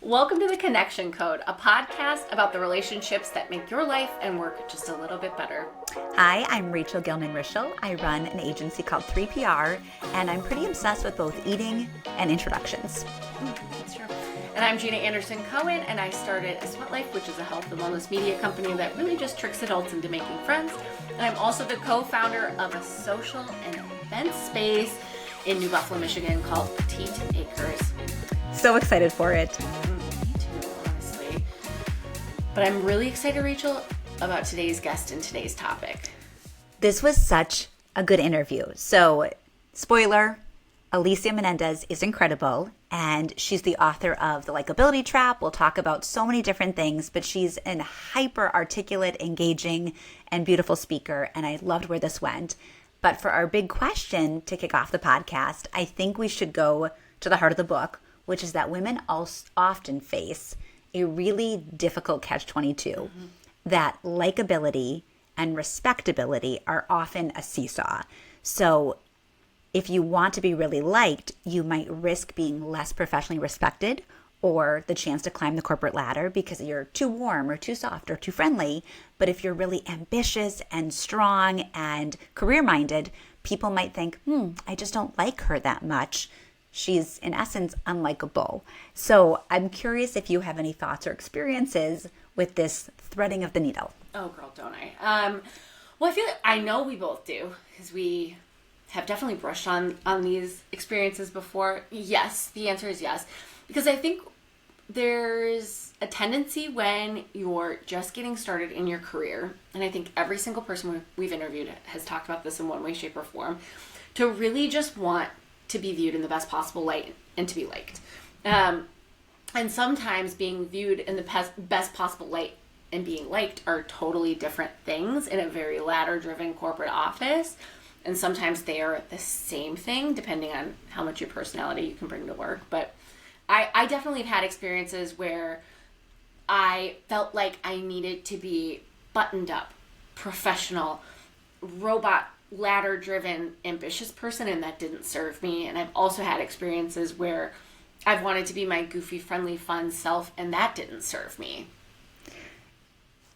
Welcome to The Connection Code, a podcast about the relationships that make your life and work just a little bit better. Hi, I'm Rachel Gilman-Rischel. I run an agency called 3PR, and I'm pretty obsessed with both eating and introductions. That's true. And I'm Jeana Anderson-Cohen, and I started A Sweat Life, which is a health and wellness media company that really just tricks adults into making friends. And I'm also the co-founder of a social and event space in New Buffalo, Michigan called Petite Acres. So excited for it. Me too, honestly. But I'm really excited, Rachel, about today's guest and today's topic. This was such a good interview. So, spoiler, Alicia Menendez is incredible, and she's the author of The Likability Trap. We'll talk about so many different things, but she's an hyper-articulate, engaging, and beautiful speaker, and I loved where this went. But for our big question to kick off the podcast, I think we should go to the heart of the book, which is that women often face a really difficult catch-22, that likability and respectability are often a seesaw. So if you want to be really liked, you might risk being less professionally respected or the chance to climb the corporate ladder because you're too warm or too soft or too friendly. But if you're really ambitious and strong and career-minded, people might think, I just don't like her that much. She's, in essence, unlikable. So I'm curious if you have any thoughts or experiences with this threading of the needle. Oh, girl, don't I? Well, I feel like I know we both do, because we have definitely brushed on these experiences before. Yes, the answer is yes. Because I think there's a tendency when you're just getting started in your career, and I think every single person we've interviewed has talked about this in one way, shape, or form, to really just want to be viewed in the best possible light and to be liked. And sometimes being viewed in the best possible light and being liked are totally different things in a very ladder-driven corporate office. And sometimes they are the same thing, depending on how much your personality you can bring to work. But I definitely have had experiences where I felt like I needed to be buttoned up, professional, robot, ladder-driven, ambitious person, and that didn't serve me. And I've also had experiences where I've wanted to be my goofy, friendly, fun self, and that didn't serve me.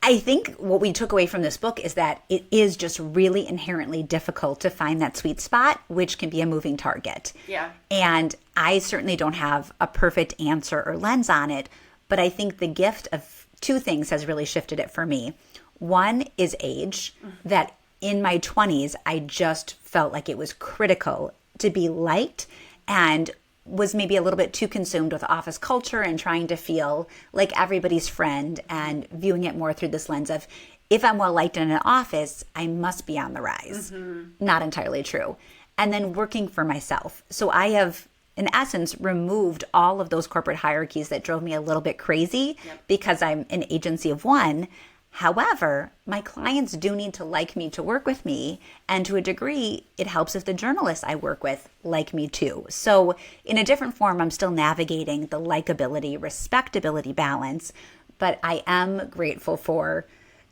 I think what we took away from this book is that it is just really inherently difficult to find that sweet spot, which can be a moving target. Yeah. And I certainly don't have a perfect answer or lens on it, but I think the gift of two things has really shifted it for me. One is age, that in my 20s, I just felt like it was critical to be liked and was maybe a little bit too consumed with office culture and trying to feel like everybody's friend and viewing it more through this lens of, if I'm well liked in an office, I must be on the rise. Not entirely true. And then working for myself. So I have, in essence, removed all of those corporate hierarchies that drove me a little bit crazy because I'm an agency of one. However, my clients do need to like me to work with me, and to a degree, it helps if the journalists I work with like me too. So in a different form, I'm still navigating the likability, respectability balance, but I am grateful for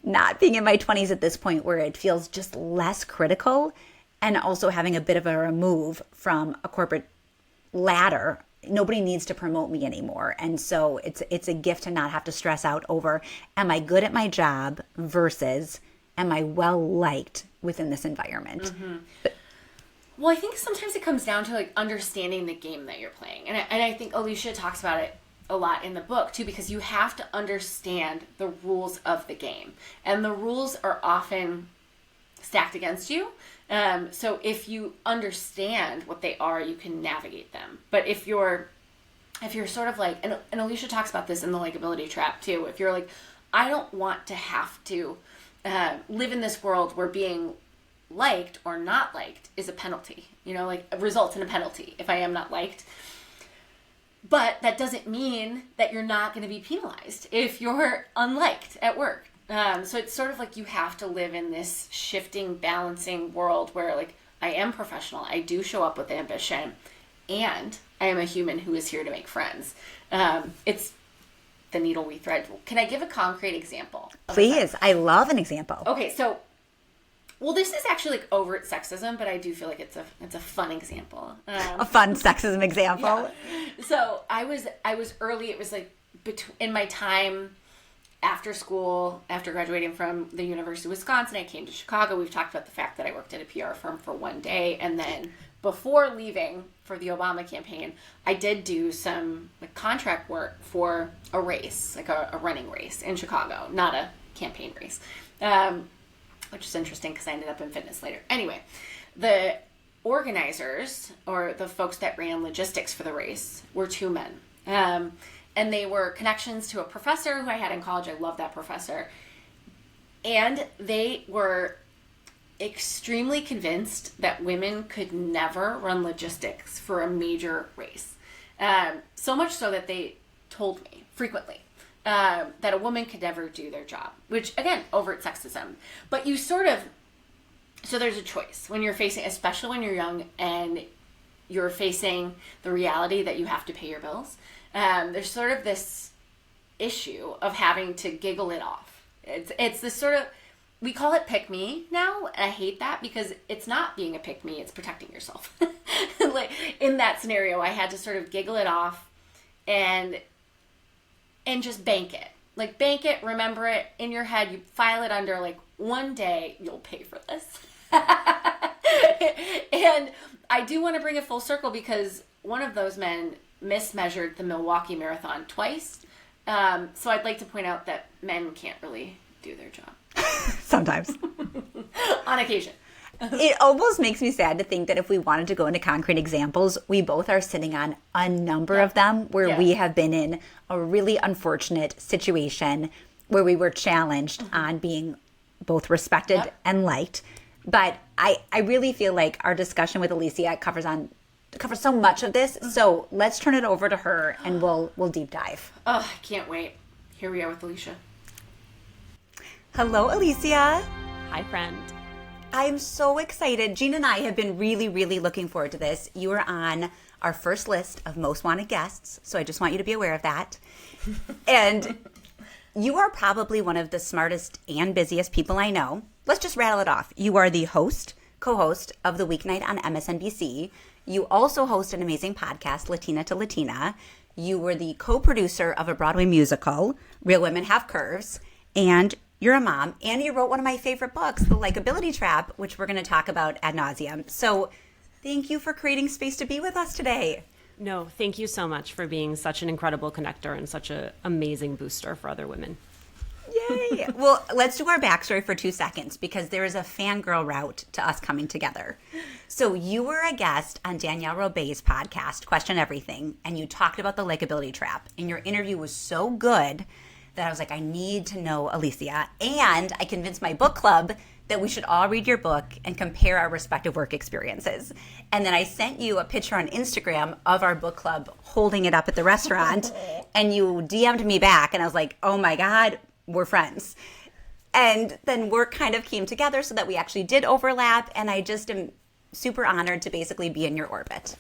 not being in my 20s at this point where it feels just less critical, and also having a bit of a remove from a corporate ladder. Nobody needs to promote me anymore. And so it's a gift to not have to stress out over, am I good at my job versus am I well liked within this environment? Well, I think sometimes it comes down to like understanding the game that you're playing. And I think Alicia talks about it a lot in the book too, because you have to understand the rules of the game. And the rules are often stacked against you. So if you understand what they are, you can navigate them. But if you're sort of like, and Alicia talks about this in the Likability Trap too, if you're like, I don't want to have to live in this world where being liked or not liked is a penalty, like results in a penalty if I am not liked. But that doesn't mean that you're not going to be penalized if you're unliked at work. So it's sort of like you have to live in this shifting, balancing world where like I am professional, I do show up with ambition, and I am a human who is here to make friends. It's the needle we thread. Can I give a concrete example? Please. I love an example. Okay, so Well, this is actually like overt sexism, but I do feel like it's a fun example. A fun sexism example. Yeah. So I was early. It was like in my time after school, after graduating from the University of Wisconsin, I came to Chicago. We've talked about the fact that I worked at a PR firm for one day. And then before leaving for the Obama campaign, I did do some contract work for a race, like a running race in Chicago, not a campaign race, which is interesting because I ended up in fitness later. Anyway, the organizers, or the folks that ran logistics for the race, were two men. And they were connections to a professor who I had in college. I loved that professor. And they were extremely convinced that women could never run logistics for a major race. So much so that they told me frequently that a woman could never do their job, which, again, overt sexism. But you sort of, so there's a choice when you're facing, especially when you're young and you're facing the reality that you have to pay your bills. There's sort of this issue of having to giggle it off. It's this sort of, we call it pick me now, and I hate that because it's not being a pick me, it's protecting yourself. Like in that scenario, I had to sort of giggle it off and just bank it. Like bank it, remember it in your head, you file it under like, one day you'll pay for this. And I do want to bring it full circle because one of those men mismeasured the Milwaukee Marathon twice. So I'd like to point out that men can't really do their job. Sometimes. On occasion. It almost makes me sad to think that if we wanted to go into concrete examples, we both are sitting on a number of them where we have been in a really unfortunate situation where we were challenged on being both respected and liked. But I really feel like our discussion with Alicia covers so much of this. So let's turn it over to her and we'll deep dive. Oh, I can't wait. Here we are with Alicia. Hello, Alicia. Hi, friend. I'm so excited. Jeana and I have been really, really looking forward to this. You are on our first list of most wanted guests, so I just want you to be aware of that. And you are probably one of the smartest and busiest people I know. Let's just rattle it off. You are the co-host of The Weeknight on MSNBC. You also host an amazing podcast, Latina to Latina. You were the co-producer of a Broadway musical, Real Women Have Curves, and you're a mom, and you wrote one of my favorite books, The Likability Trap, which we're going to talk about ad nauseum. So thank you for creating space to be with us today. No, thank you so much for being such an incredible connector and such an amazing booster for other women. Yay. Well, let's do our backstory for 2 seconds because there is a fangirl route to us coming together. So you were a guest on Danielle Robey's podcast, Question Everything, and you talked about the Likability Trap. And your interview was so good that I was like, I need to know Alicia. And I convinced my book club that we should all read your book and compare our respective work experiences. And then I sent you a picture on Instagram of our book club holding it up at the restaurant. And you DM'd me back. And I was like, oh my God, we're friends. And then work kind of came together so that we actually did overlap. And I just am super honored to basically be in your orbit.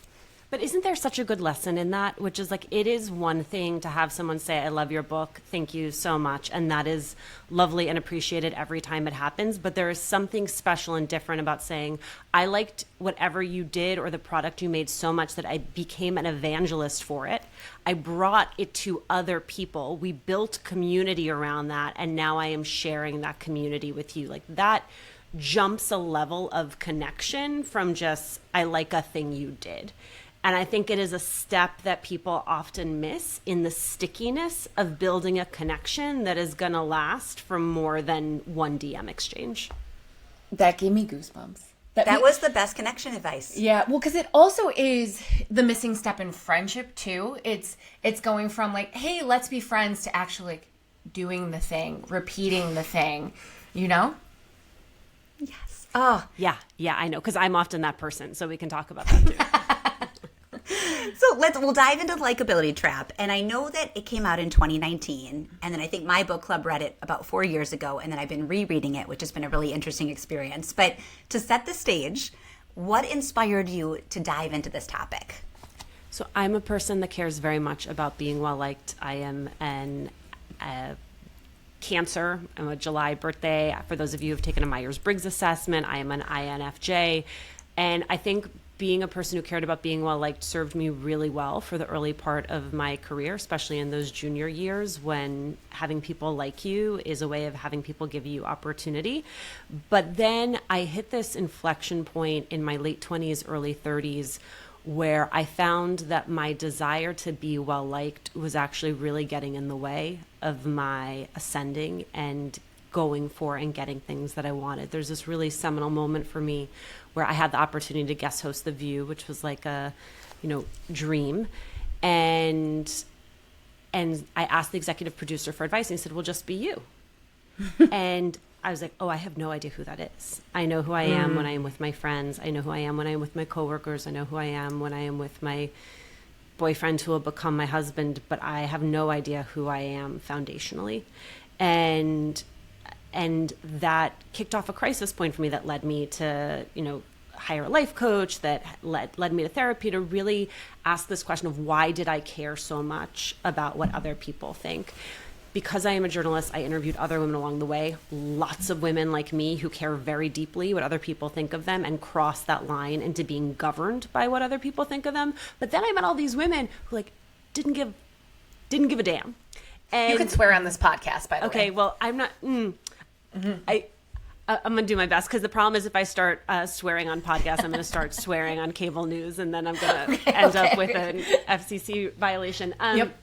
But isn't there such a good lesson in that? Which is like, it is one thing to have someone say, I love your book, thank you so much. And that is lovely and appreciated every time it happens. But there is something special and different about saying, I liked whatever you did or the product you made so much that I became an evangelist for it. I brought it to other people. We built community around that. And now I am sharing that community with you. Like that jumps a level of connection from just, I like a thing you did. And I think it is a step that people often miss in the stickiness of building a connection that is going to last for more than one DM exchange. That gave me goosebumps. That was the best connection advice. Yeah, well, because it also is the missing step in friendship, too. It's going from like, hey, let's be friends to actually like doing the thing, repeating the thing, you know? Yes. Oh. Yeah, I know, because I'm often that person, so we can talk about that, too. So we'll dive into the Likability Trap. And I know that it came out in 2019. And then I think my book club read it about 4 years ago. And then I've been rereading it, which has been a really interesting experience. But to set the stage, what inspired you to dive into this topic? So I'm a person that cares very much about being well-liked. I am an Cancer. I'm a July birthday. For those of you who have taken a Myers-Briggs assessment, I am an INFJ. And I think being a person who cared about being well liked served me really well for the early part of my career, especially in those junior years when having people like you is a way of having people give you opportunity. But then I hit this inflection point in my late 20s, early 30s, where I found that my desire to be well liked was actually really getting in the way of my ascending and going for and getting things that I wanted. There's this really seminal moment for me where I had the opportunity to guest host The View, which was like a, dream. And I asked the executive producer for advice, and he said, "Well, just be you." And I was like, oh, I have no idea who that is. I know who I am when I am with my friends. I know who I am when I am with my coworkers. I know who I am when I am with my boyfriend who will become my husband, but I have no idea who I am foundationally. And that kicked off a crisis point for me that led me to, hire a life coach, that led me to therapy, to really ask this question of why did I care so much about what other people think? Because I am a journalist, I interviewed other women along the way, lots of women like me who care very deeply what other people think of them and cross that line into being governed by what other people think of them. But then I met all these women who didn't give a damn. And you can swear on this podcast, by the way. Okay, well, I'm not. I'm going to do my best, because the problem is if I start swearing on podcasts, I'm going to start swearing on cable news, and then I'm going to end up with an FCC violation. Yep.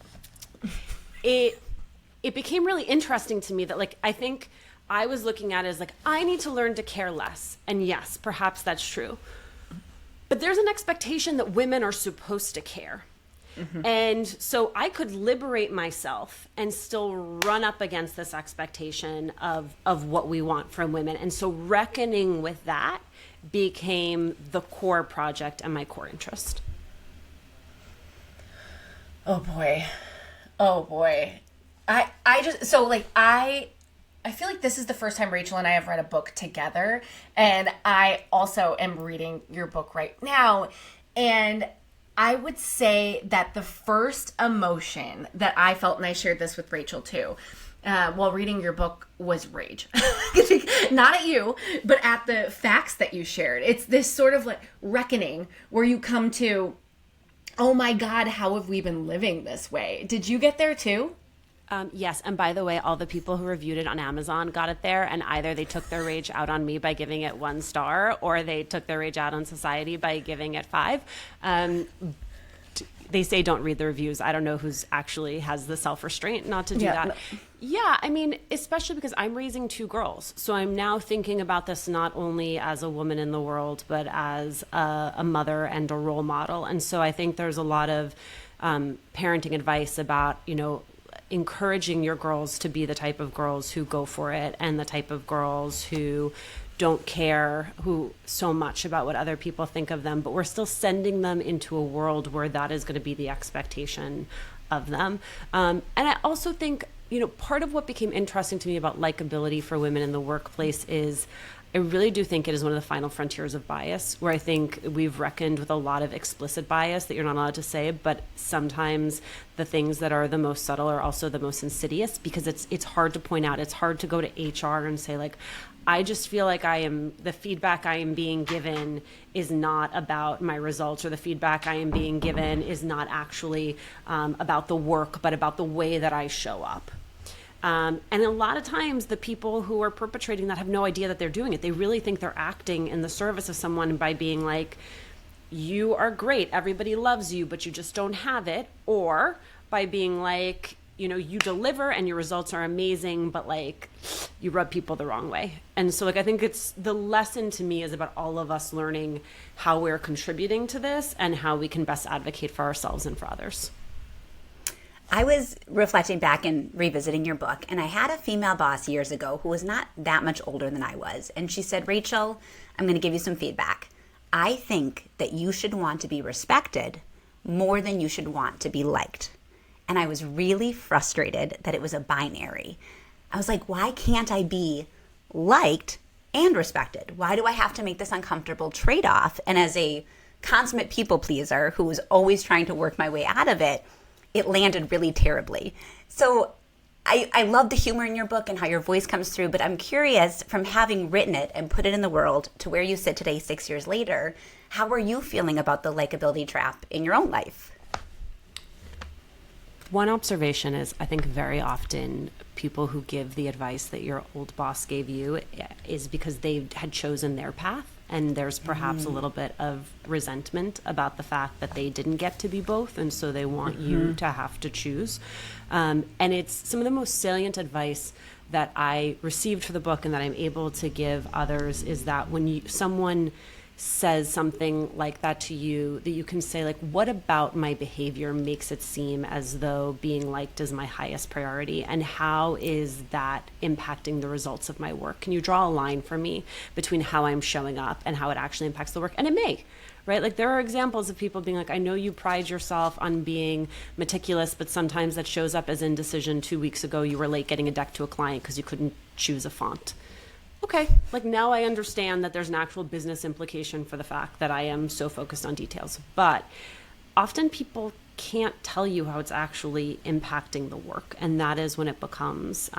It became really interesting to me that, I think I was looking at it as, I need to learn to care less. And yes, perhaps that's true. But there's an expectation that women are supposed to care. Mm-hmm. And so I could liberate myself and still run up against this expectation of what we want from women. And so reckoning with that became the core project and my core interest. Oh boy. I feel like this is the first time Rachel and I have read a book together, and I also am reading your book right now, and I would say that the first emotion that I felt, and I shared this with Rachel too, while reading your book, was rage. Not at you, but at the facts that you shared. It's this sort of reckoning where you come to, oh my God, how have we been living this way? Did you get there too? Yes. And by the way, all the people who reviewed it on Amazon got it there, and either they took their rage out on me by giving it 1 star, or they took their rage out on society by giving it 5. They say don't read the reviews. I don't know who's actually has the self-restraint not to do that. No. Yeah, I mean, especially because I'm raising 2 girls. So I'm now thinking about this not only as a woman in the world, but as a mother and a role model. And so I think there's a lot of parenting advice about, encouraging your girls to be the type of girls who go for it, and the type of girls who don't care so much about what other people think of them, but we're still sending them into a world where that is going to be the expectation of them. And I also think, part of what became interesting to me about likability for women in the workplace is I really do think it is one of the final frontiers of bias, where I think we've reckoned with a lot of explicit bias that you're not allowed to say, but sometimes the things that are the most subtle are also the most insidious, because it's hard to point out. It's hard to go to HR and say, I just feel like the feedback I am being given is not about my results, or the feedback I am being given is not actually about the work, but about the way that I show up. And a lot of times the people who are perpetrating that have no idea that they're doing it. They really think they're acting in the service of someone by being like, you are great, everybody loves you, but you just don't have it. Or by being like, you deliver and your results are amazing, but you rub people the wrong way. And so I think it's the lesson to me is about all of us learning how we're contributing to this and how we can best advocate for ourselves and for others. I was reflecting back and revisiting your book, and I had a female boss years ago who was not that much older than I was. And she said, Rachel, I'm going to give you some feedback. I think that you should want to be respected more than you should want to be liked. And I was really frustrated that it was a binary. I was like, why can't I be liked and respected? Why do I have to make this uncomfortable trade-off? And as a consummate people pleaser who was always trying to work my way out of it, it landed really terribly. So I love the humor in your book and how your voice comes through, but I'm curious, from having written it and put it in the world to where you sit today 6 years later, how are you feeling about the likability trap in your own life? One observation is, I think very often people who give the advice that your old boss gave you is because they had chosen their path. And there's perhaps a little bit of resentment about the fact that they didn't get to be both. And so they want you to have to choose. And it's some of the most salient advice that I received for the book and that I'm able to give others is that when someone says something like that to you, that you can say, like, what about my behavior makes it seem as though being liked is my highest priority, and how is that impacting the results of my work? Can you draw a line for me between how I'm showing up and how it actually impacts the work? And it may, right? Like, there are examples of people being like, I know you pride yourself on being meticulous, but sometimes that shows up as indecision. 2 weeks ago you were late getting a deck to a client because you couldn't choose a font. Okay, like, now I understand that there's an actual business implication for the fact that I am so focused on details. But often people can't tell you how it's actually impacting the work, and that is when it becomes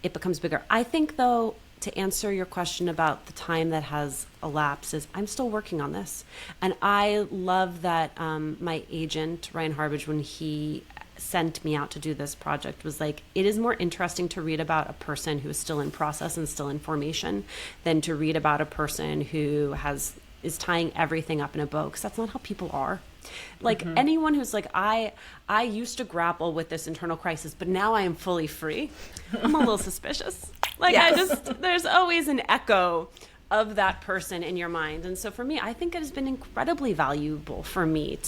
bigger. I think, though, to answer your question about the time that has elapsed, is I'm still working on this. And I love that my agent, Ryan Harbage, when he sent me out to do this project, was like, it is more interesting to read about a person who is still in process and still in formation than to read about a person who is tying everything up in a bow, because that's not how people are. Like, anyone who's like, I used to grapple with this internal crisis, but now I am fully free, I'm a little suspicious. Like, yes. There's always an echo of that person in your mind. And so for me, I think it has been incredibly valuable for me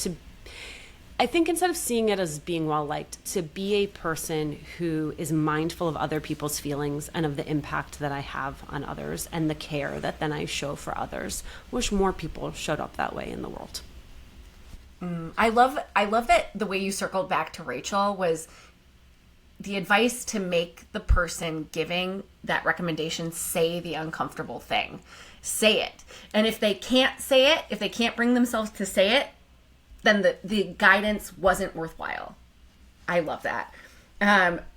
I think instead of seeing it as being well-liked, to be a person who is mindful of other people's feelings and of the impact that I have on others and the care that then I show for others. Wish more people showed up that way in the world. I love that the way you circled back to Rachel was the advice to make the person giving that recommendation say the uncomfortable thing. Say it. And if they can't say it, if they can't bring themselves to say it, then the guidance wasn't worthwhile. I love that.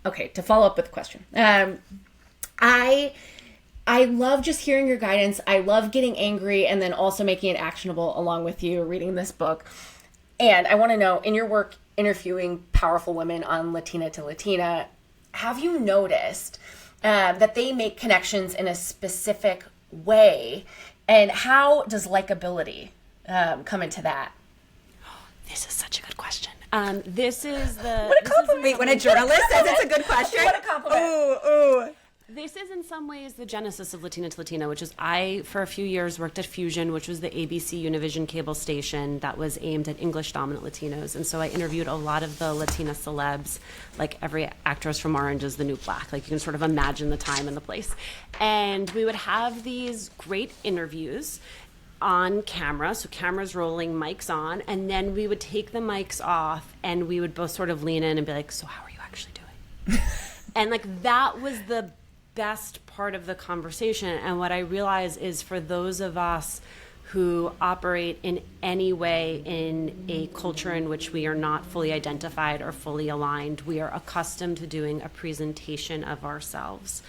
Okay, to follow up with the question. I love just hearing your guidance. I love getting angry and then also making it actionable along with you reading this book. And I want to know, in your work interviewing powerful women on Latina to Latina, have you noticed that they make connections in a specific way? And how does likability come into that? This is such a good question. This is the... What a compliment. Wait, when a journalist says it's a good question? What a compliment. Ooh. This is in some ways the genesis of Latina to Latina, which is I, for a few years, worked at Fusion, which was the ABC Univision cable station that was aimed at English-dominant Latinos. And so I interviewed a lot of the Latina celebs, like every actress from Orange is the New Black. Like, you can sort of imagine the time and the place. And we would have these great interviews on camera, so cameras rolling, mics on, and then we would take the mics off and we would both sort of lean in and be like, so how are you actually doing? And like, that was the best part of the conversation. And what I realize is, for those of us who operate in any way in a culture in which we are not fully identified or fully aligned, we are accustomed to doing a presentation of ourselves.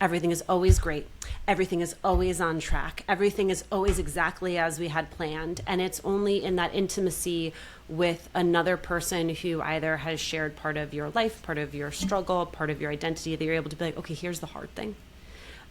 Everything is always great. Everything is always on track. Everything is always exactly as we had planned. And it's only in that intimacy with another person who either has shared part of your life, part of your struggle, part of your identity, that you're able to be like, okay, here's the hard thing.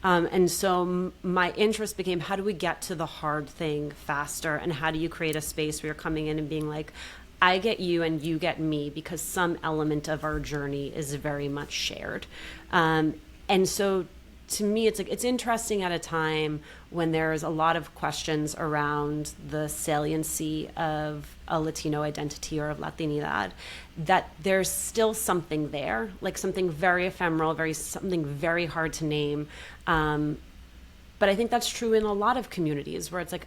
And so my interest became, how do we get to the hard thing faster? And how do you create a space where you're coming in and being like, I get you and you get me, because some element of our journey is very much shared. And so to me, it's like, it's interesting at a time when there's a lot of questions around the saliency of a Latino identity or of Latinidad, that there's still something there, like something very ephemeral, something very hard to name. But I think that's true in a lot of communities, where it's like,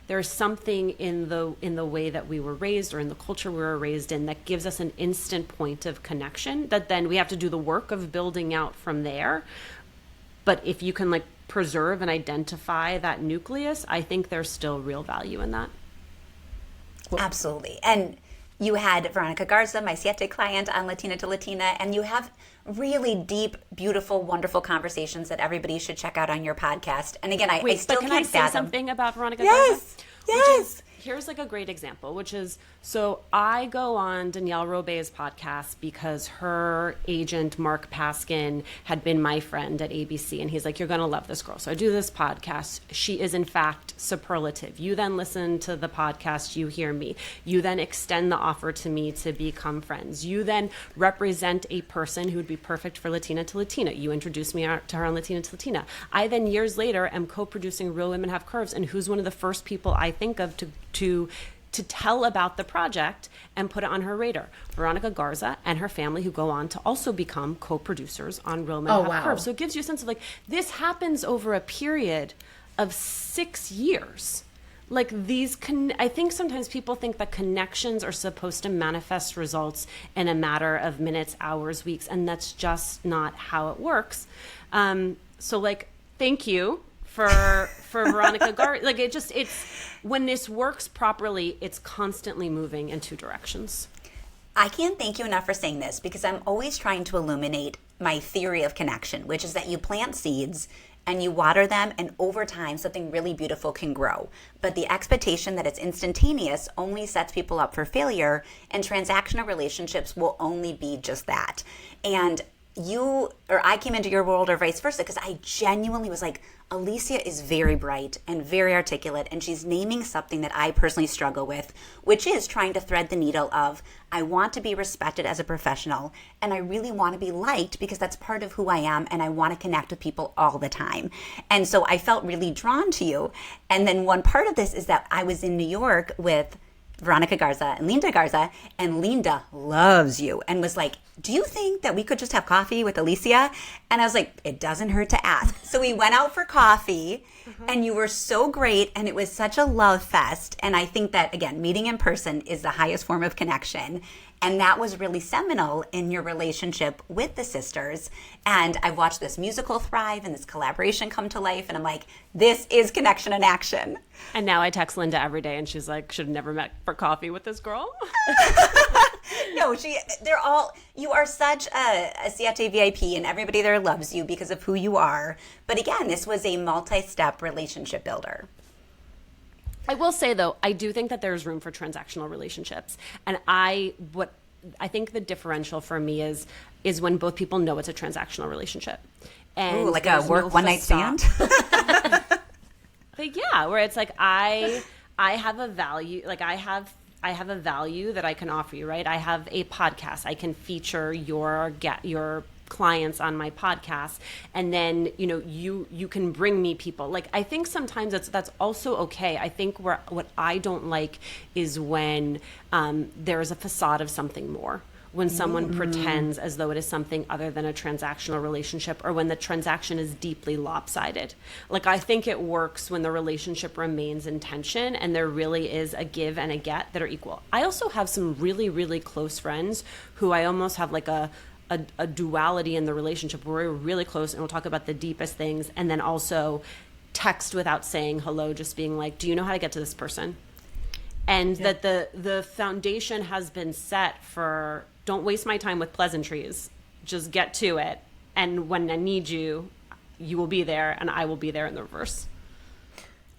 there's something in the way that we were raised or in the culture we were raised in that gives us an instant point of connection that then we have to do the work of building out from there. But if you can like preserve and identify that nucleus, I think there's still real value in that. Absolutely. And You had Veronica Garza, my Siete client, on Latina to Latina, and you have really deep, beautiful, wonderful conversations that everybody should check out on your podcast. And again, I still can can't I say fathom. something about Veronica Yes, Garza? yes. Which is, here's like a great example, which is, so I go on Danielle Robey's podcast because her agent, Mark Paskin, had been my friend at ABC. And he's like, you're going to love this girl. So I do this podcast. She is, in fact, superlative. You then listen to the podcast. You hear me. You then extend the offer to me to become friends. You then represent a person who would be perfect for Latina to Latina. You introduce me to her on Latina to Latina. I then, years later, am co-producing Real Women Have Curves. And who's one of the first people I think of to tell about the project and put it on her radar? Veronica Garza and her family, who go on to also become co-producers on Real Men Have Curves. So it gives you a sense of like, this happens over a period of 6 years. Like these, I think sometimes people think that connections are supposed to manifest results in a matter of minutes, hours, weeks, and that's just not how it works. So like, thank you for Veronica Garza. Like it's when this works properly, it's constantly moving in two directions. I can't thank you enough for saying this, because I'm always trying to illuminate my theory of connection, which is that you plant seeds and you water them, and over time something really beautiful can grow. But the expectation that it's instantaneous only sets people up for failure, and transactional relationships will only be just that. And you or I came into your world or vice versa, because I genuinely was like, Alicia is very bright and very articulate, and she's naming something that I personally struggle with, which is trying to thread the needle of, I want to be respected as a professional, and I really want to be liked because that's part of who I am, and I want to connect with people all the time. And so I felt really drawn to you. And then one part of this is that I was in New York with Veronica Garza and Linda Garza, and Linda loves you and was like, do you think that we could just have coffee with Alicia? And I was like, it doesn't hurt to ask. So we went out for coffee, and you were so great, and it was such a love fest. And I think that, again, meeting in person is the highest form of connection. And that was really seminal in your relationship with the sisters. And I've watched this musical thrive and this collaboration come to life. And I'm like, this is connection in action. And now I text Linda every day, and she's like, should have never met for coffee with this girl. No, you are such a Siete VIP, and everybody there loves you because of who you are. But again, this was a multi-step relationship builder. I will say, though, I do think that there's room for transactional relationships. And I think the differential for me is when both people know it's a transactional relationship. And like a work one-night stand? But yeah, where it's like I have a value, like I have a value that I can offer you, right? I have a podcast. I can feature your clients on my podcast, and then you can bring me people. Like I think sometimes that's also okay. I think what I don't like is when there's a facade of something more, when someone pretends as though it is something other than a transactional relationship, or when the transaction is deeply lopsided. Like I think it works when the relationship remains in tension and there really is a give and a get that are equal. I also have some really, really close friends who I almost have like a duality in the relationship where we're really close and we'll talk about the deepest things, and then also text without saying hello, just being like, do you know how to get to this person? And that the foundation has been set for, don't waste my time with pleasantries, just get to it, and when I need you, you will be there, and I will be there in the reverse.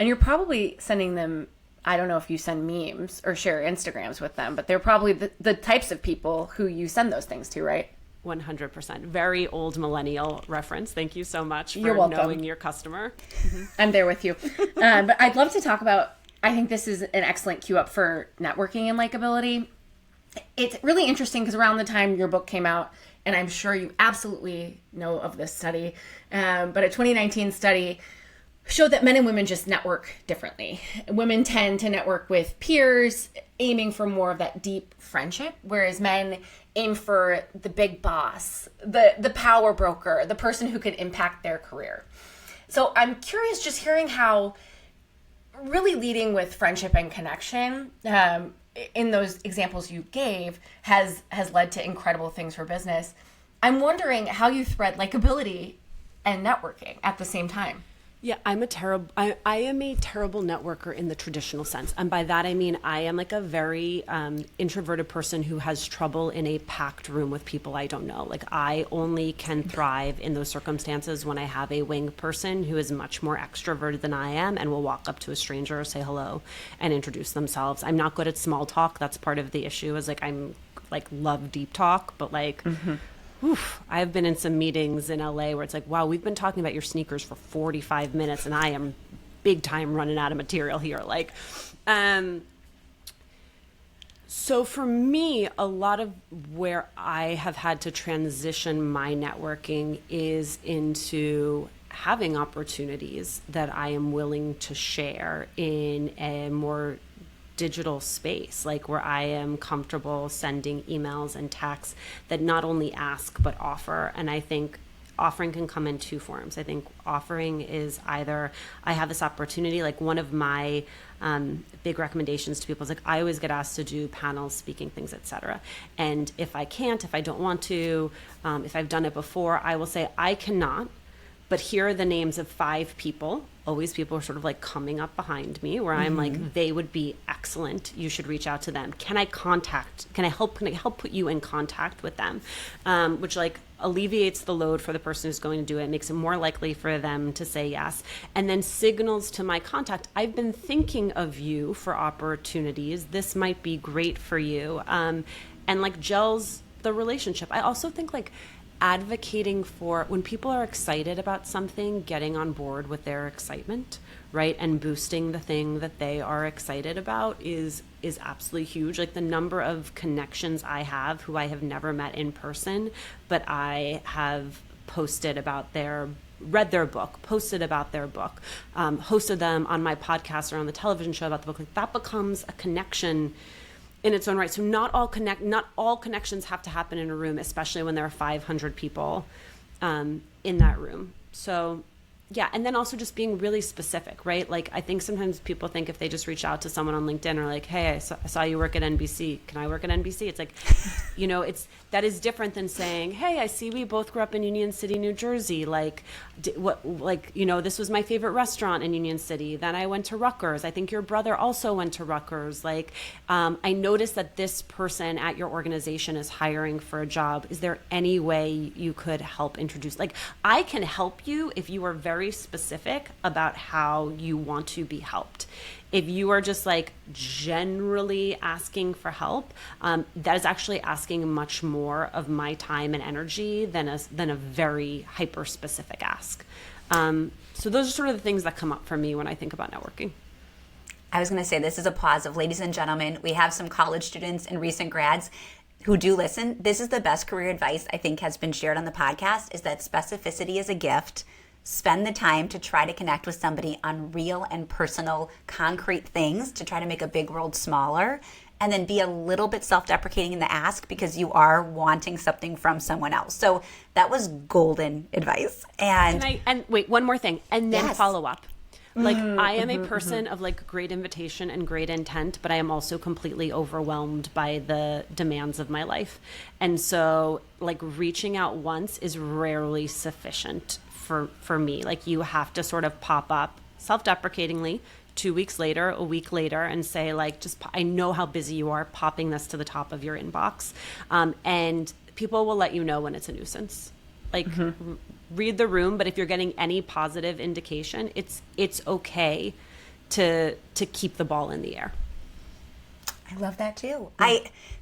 And you're probably sending them, I don't know if you send memes or share Instagrams with them, but they're probably the types of people who you send those things to, right? 100%. Very old millennial reference. Thank you so much You're for welcome. knowing your customer. I'm there with you. But I'd love to talk about, I think this is an excellent cue up for networking and likability. It's really interesting because around the time your book came out, and I'm sure you absolutely know of this study, but a 2019 study showed that men and women just network differently. Women tend to network with peers, aiming for more of that deep friendship, whereas men aim for the big boss, the power broker, the person who could impact their career. So I'm curious, just hearing how really leading with friendship and connection in those examples you gave has led to incredible things for business. I'm wondering how you thread likability and networking at the same time. Yeah, I am a terrible networker in the traditional sense. And by that, I mean, I am like a very introverted person who has trouble in a packed room with people I don't know. Like, I only can thrive in those circumstances when I have a wing person who is much more extroverted than I am and will walk up to a stranger, say hello, and introduce themselves. I'm not good at small talk. That's part of the issue, is like, I'm like love deep talk, but like, oof, I've been in some meetings in LA where it's like, wow, we've been talking about your sneakers for 45 minutes and I am big time running out of material here. Like, so for me, a lot of where I have had to transition my networking is into having opportunities that I am willing to share in a more digital space, like where I am comfortable sending emails and texts that not only ask but offer. And I think offering can come in two forms. I think offering is either I have this opportunity, like one of my big recommendations to people is like, I always get asked to do panels, speaking things, etc. And if I can't, if I don't want to, if I've done it before, I will say I cannot, but here are the names of 5 people. Always people are sort of like coming up behind me where I'm like, they would be excellent. You should reach out to them. Can I help put you in contact with them? Which like alleviates the load for the person who's going to do it, makes it more likely for them to say yes. And then signals to my contact, I've been thinking of you for opportunities. This might be great for you. And like gels the relationship. I also think like advocating for when people are excited about something, getting on board with their excitement, right? And boosting the thing that they are excited about is absolutely huge. Like the number of connections I have who I have never met in person, but I have posted about read their book, posted about their book, hosted them on my podcast or on the television show about the book. Like that becomes a connection in its own right. So not all connections have to happen in a room, especially when there are 500 people in that room. So yeah, and then also just being really specific, right? Like I think sometimes people think if they just reach out to someone on LinkedIn or like, hey, I saw you work at NBC. Can I work at NBC? It's like, that is different than saying, hey, I see we both grew up in Union City, New Jersey. Like, this was my favorite restaurant in Union City. Then I went to Rutgers. I think your brother also went to Rutgers. Like, I noticed that this person at your organization is hiring for a job. Is there any way you could help introduce? Like, I can help you if you are very specific about how you want to be helped. If you are just like generally asking for help, that is actually asking much more of my time and energy than a very hyper specific ask. So those are sort of the things that come up for me when I think about networking. I was going to say, this is a pause of, ladies and gentlemen, we have some college students and recent grads who do listen. This is the best career advice I think has been shared on the podcast, is that specificity is a gift. Spend the time to try to connect with somebody on real and personal, concrete things to try to make a big world smaller, and then be a little bit self-deprecating in the ask because you are wanting something from someone else. So that was golden advice. And wait, one more thing, and then yes. Follow up. Like I am a person of like great invitation and great intent, but I am also completely overwhelmed by the demands of my life. And so like reaching out once is rarely sufficient for me. Like you have to sort of pop up self-deprecatingly 2 weeks later, a week later, and say like, I know how busy you are, popping this to the top of your inbox. And people will let you know when it's a nuisance. Like read the room, but if you're getting any positive indication, it's okay to keep the ball in the air. I love that too.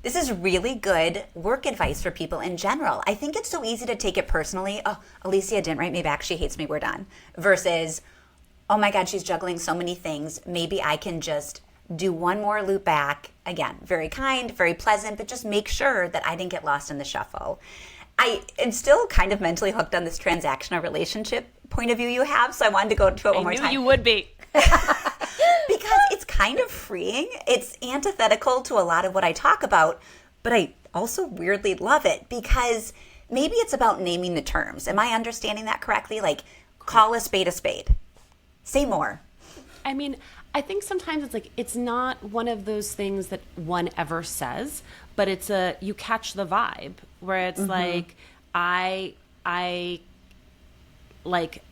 This is really good work advice for people in general. I think it's so easy to take it personally. Oh, Alicia didn't write me back. She hates me. We're done. Versus, oh my God, she's juggling so many things. Maybe I can just do one more loop back. Again, very kind, very pleasant, but just make sure that I didn't get lost in the shuffle. I am still kind of mentally hooked on this transactional relationship point of view you have, so I wanted to go to it one more time. I knew you would be. Because it's kind of freeing. It's antithetical to a lot of what I talk about, but I also weirdly love it because maybe it's about naming the terms. Am I understanding that correctly? Like, call a spade a spade. Say more. I mean, I think sometimes it's like, it's not one of those things that one ever says, but it's you catch the vibe where it's like, I like,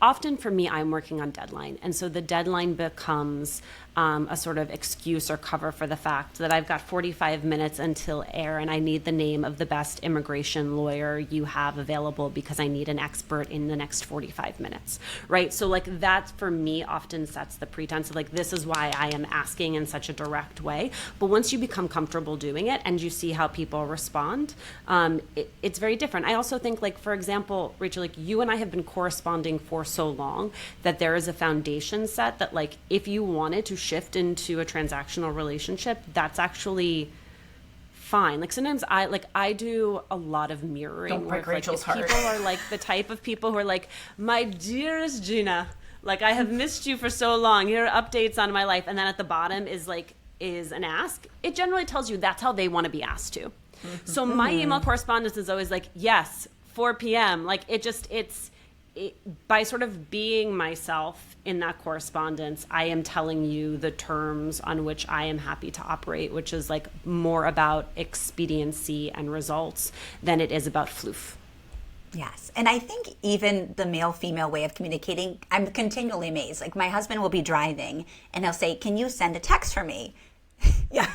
often for me, I'm working on deadline. And so the deadline becomes a sort of excuse or cover for the fact that I've got 45 minutes until air and I need the name of the best immigration lawyer you have available because I need an expert in the next 45 minutes, right? So like that for me often sets the pretense of like, this is why I am asking in such a direct way. But once you become comfortable doing it and you see how people respond, it's very different. I also think like, for example, Rachel, like you and I have been corresponding for so long that there is a foundation set that like, if you wanted to shift into a transactional relationship, that's actually fine. Like sometimes I do a lot of mirroring. Don't break Rachel's heart. heart. People are like the type of people who are like, my dearest Jeana, like I have missed you for so long. Here are updates on my life. And then at the bottom is an ask. It generally tells you that's how they want to be asked to. So my email correspondence is always like, yes, 4 p.m. Like by sort of being myself in that correspondence, I am telling you the terms on which I am happy to operate, which is like more about expediency and results than it is about floof. Yes. And I think even the male-female way of communicating, I'm continually amazed. Like my husband will be driving and he'll say, can you send a text for me? Yeah.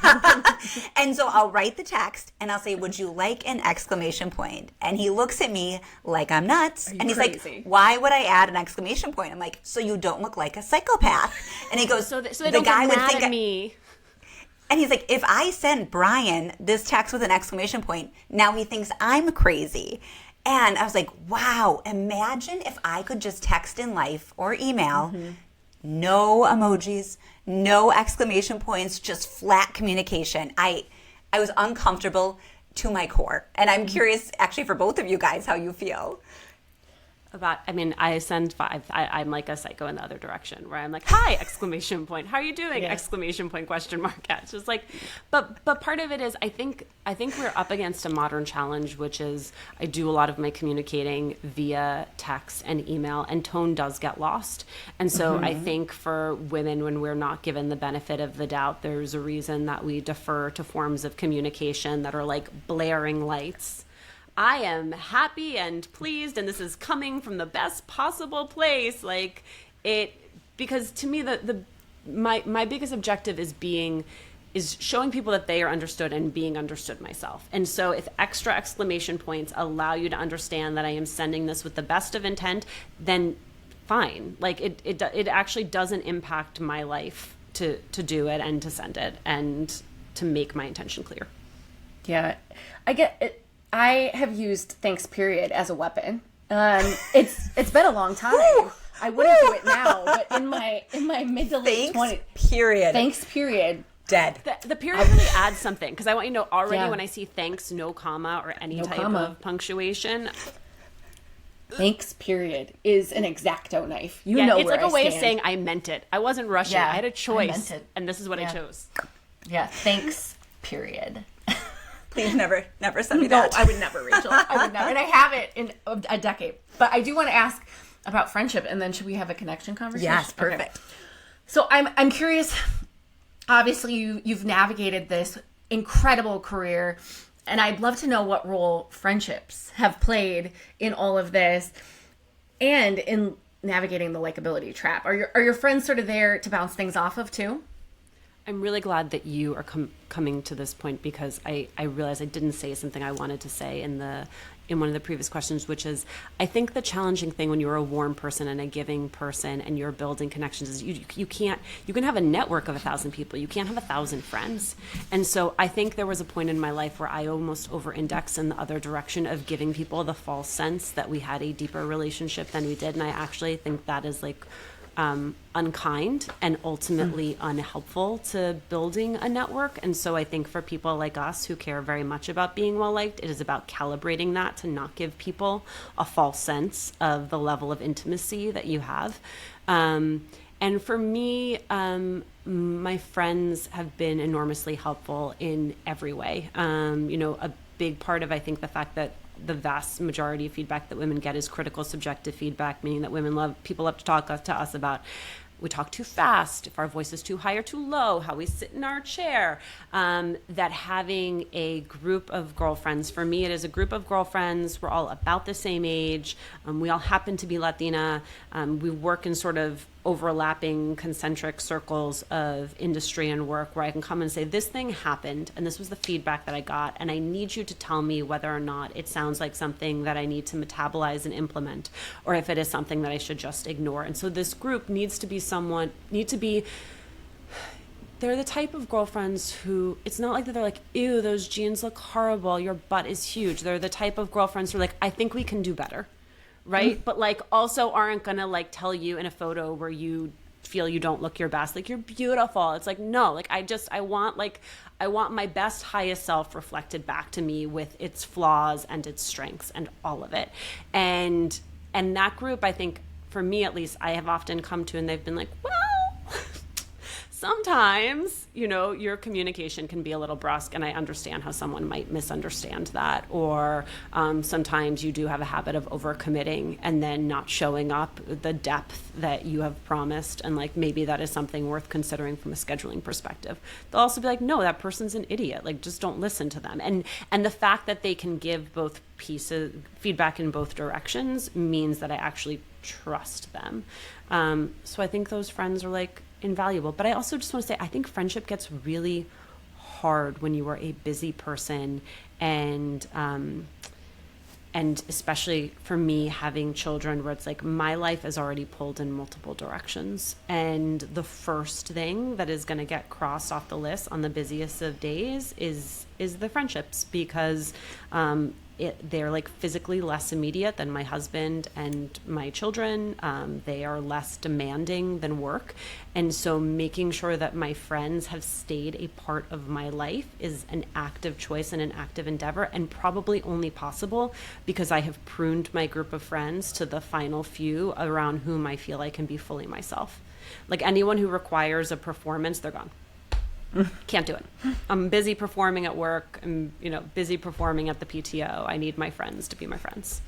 And so I'll write the text and I'll say, would you like an exclamation point? And he looks at me like I'm nuts. And he's crazy? like, why would I add an exclamation point? I'm like, so you don't look like a psychopath. And he goes, so they don't get mad at me. And he's like, if I send Brian this text with an exclamation point, now he thinks I'm crazy. And I was like, wow, imagine if I could just text in life or email, no emojis, no exclamation points, just flat communication. I was uncomfortable to my core. And I'm curious, actually, for both of you guys, how you feel. I send 5. I'm like a psycho in the other direction where I'm like, hi, exclamation point. How are you doing? Yeah. Exclamation point, question mark. It's just like, but part of it is I think we're up against a modern challenge, which is I do a lot of my communicating via text and email, and tone does get lost. And so I think for women, when we're not given the benefit of the doubt, there's a reason that we defer to forms of communication that are like blaring lights. I am happy and pleased, and this is coming from the best possible place. Like it, because to me, my biggest objective is showing people that they are understood and being understood myself. And so if extra exclamation points allow you to understand that I am sending this with the best of intent, then fine. Like it actually doesn't impact my life to do it and to send it and to make my intention clear. Yeah, I get it. I have used thanks period as a weapon. It's been a long time. I wouldn't do it now, but in my mid to late 20s. Period. Thanks period. Dead. The period really adds something, because I want you to know already Yeah. when I see thanks, no comma, or any type comma. of punctuation. Thanks period is an X-Acto knife. You Yeah, know it's where like a I way stand. of saying I meant it. I wasn't rushing. Yeah, I had a choice, I meant it. and this is what I Yeah. chose. Yeah, thanks, period. Please never send me No, that. I would never, Rachel. I would never. And I have it in a decade. But I do want to ask about friendship, and then should we have a connection conversation? Yes, Okay. perfect. So I'm curious. Obviously, you've navigated this incredible career, and I'd love to know what role friendships have played in all of this, and in navigating the likability trap. Are your friends sort of there to bounce things off of too? I'm really glad that you are coming to this point, because I realized I didn't say something I wanted to say in one of the previous questions, which is I think the challenging thing when you're a warm person and a giving person and you're building connections is you can have a network of 1,000 people. You can't have 1,000 friends. And so I think there was a point in my life where I almost over-indexed in the other direction of giving people the false sense that we had a deeper relationship than we did. And I actually think that is like unkind and ultimately unhelpful to building a network. And so I think for people like us who care very much about being well liked, it is about calibrating that to not give people a false sense of the level of intimacy that you have. And for me, my friends have been enormously helpful in every way. A big part of, I think, the fact that the vast majority of feedback that women get is critical subjective feedback, meaning that people love to talk to us about we talk too fast, if our voice is too high or too low, how we sit in our chair, that having a group of girlfriends, for me, it is a group of girlfriends. We're all about the same age. We all happen to be Latina. We work in sort of overlapping concentric circles of industry and work where I can come and say, this thing happened and this was the feedback that I got, and I need you to tell me whether or not it sounds like something that I need to metabolize and implement, or if it is something that I should just ignore. And so this group needs to be they're the type of girlfriends who, it's not like that they're like, ew, those jeans look horrible, your butt is huge. They're the type of girlfriends who are like, I think we can do better. Right? But like also aren't gonna like tell you in a photo where you feel you don't look your best, like, you're beautiful. It's like, no, like I want my best, highest self reflected back to me with its flaws and its strengths and all of it. And that group, I think, for me at least, I have often come to, and they've been like, well, sometimes, you know, your communication can be a little brusque, and I understand how someone might misunderstand that. Or sometimes you do have a habit of overcommitting and then not showing up the depth that you have promised. And like, maybe that is something worth considering from a scheduling perspective. They'll also be like, no, that person's an idiot. Like, just don't listen to them. And the fact that they can give both pieces, feedback in both directions, means that I actually trust them. So I think those friends are like invaluable. But I also just want to say, I think friendship gets really hard when you are a busy person, and especially for me, having children, where it's like my life is already pulled in multiple directions, and the first thing that is going to get crossed off the list on the busiest of days is the friendships, because they're like physically less immediate than my husband and my children. They are less demanding than work. And so making sure that my friends have stayed a part of my life is an active choice and an active endeavor, and probably only possible because I have pruned my group of friends to the final few around whom I feel I can be fully myself. Like, anyone who requires a performance, they're gone. Can't do it. I'm busy performing at work. I'm, busy performing at the PTO. I need my friends to be my friends.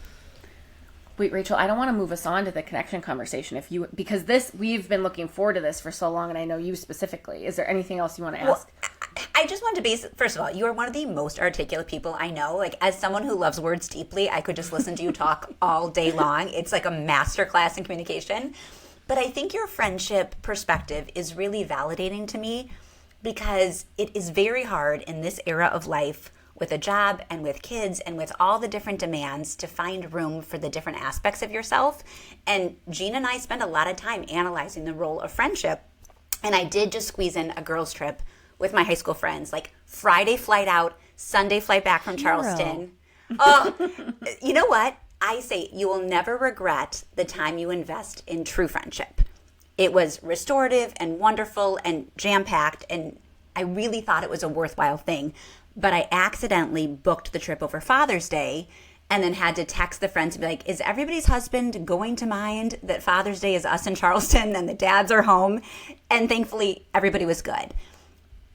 Wait, Rachel, I don't want to move us on to the connection conversation because we've been looking forward to this for so long, and I know you specifically. Is there anything else you want to ask? Well, I just wanted to first of all, you are one of the most articulate people I know. Like, as someone who loves words deeply, I could just listen to you talk all day long. It's like a masterclass in communication. But I think your friendship perspective is really validating to me, because it is very hard in this era of life, with a job and with kids and with all the different demands, to find room for the different aspects of yourself. And Jeana and I spend a lot of time analyzing the role of friendship. And I did just squeeze in a girls' trip with my high school friends, like Friday flight out, Sunday flight back from Charleston. Oh, you know what? I say you will never regret the time you invest in true friendship. It was restorative and wonderful and jam-packed, and I really thought it was a worthwhile thing. But I accidentally booked the trip over Father's Day, and then had to text the friends and be like, is everybody's husband going to mind that Father's Day is us in Charleston and the dads are home? And thankfully, everybody was good.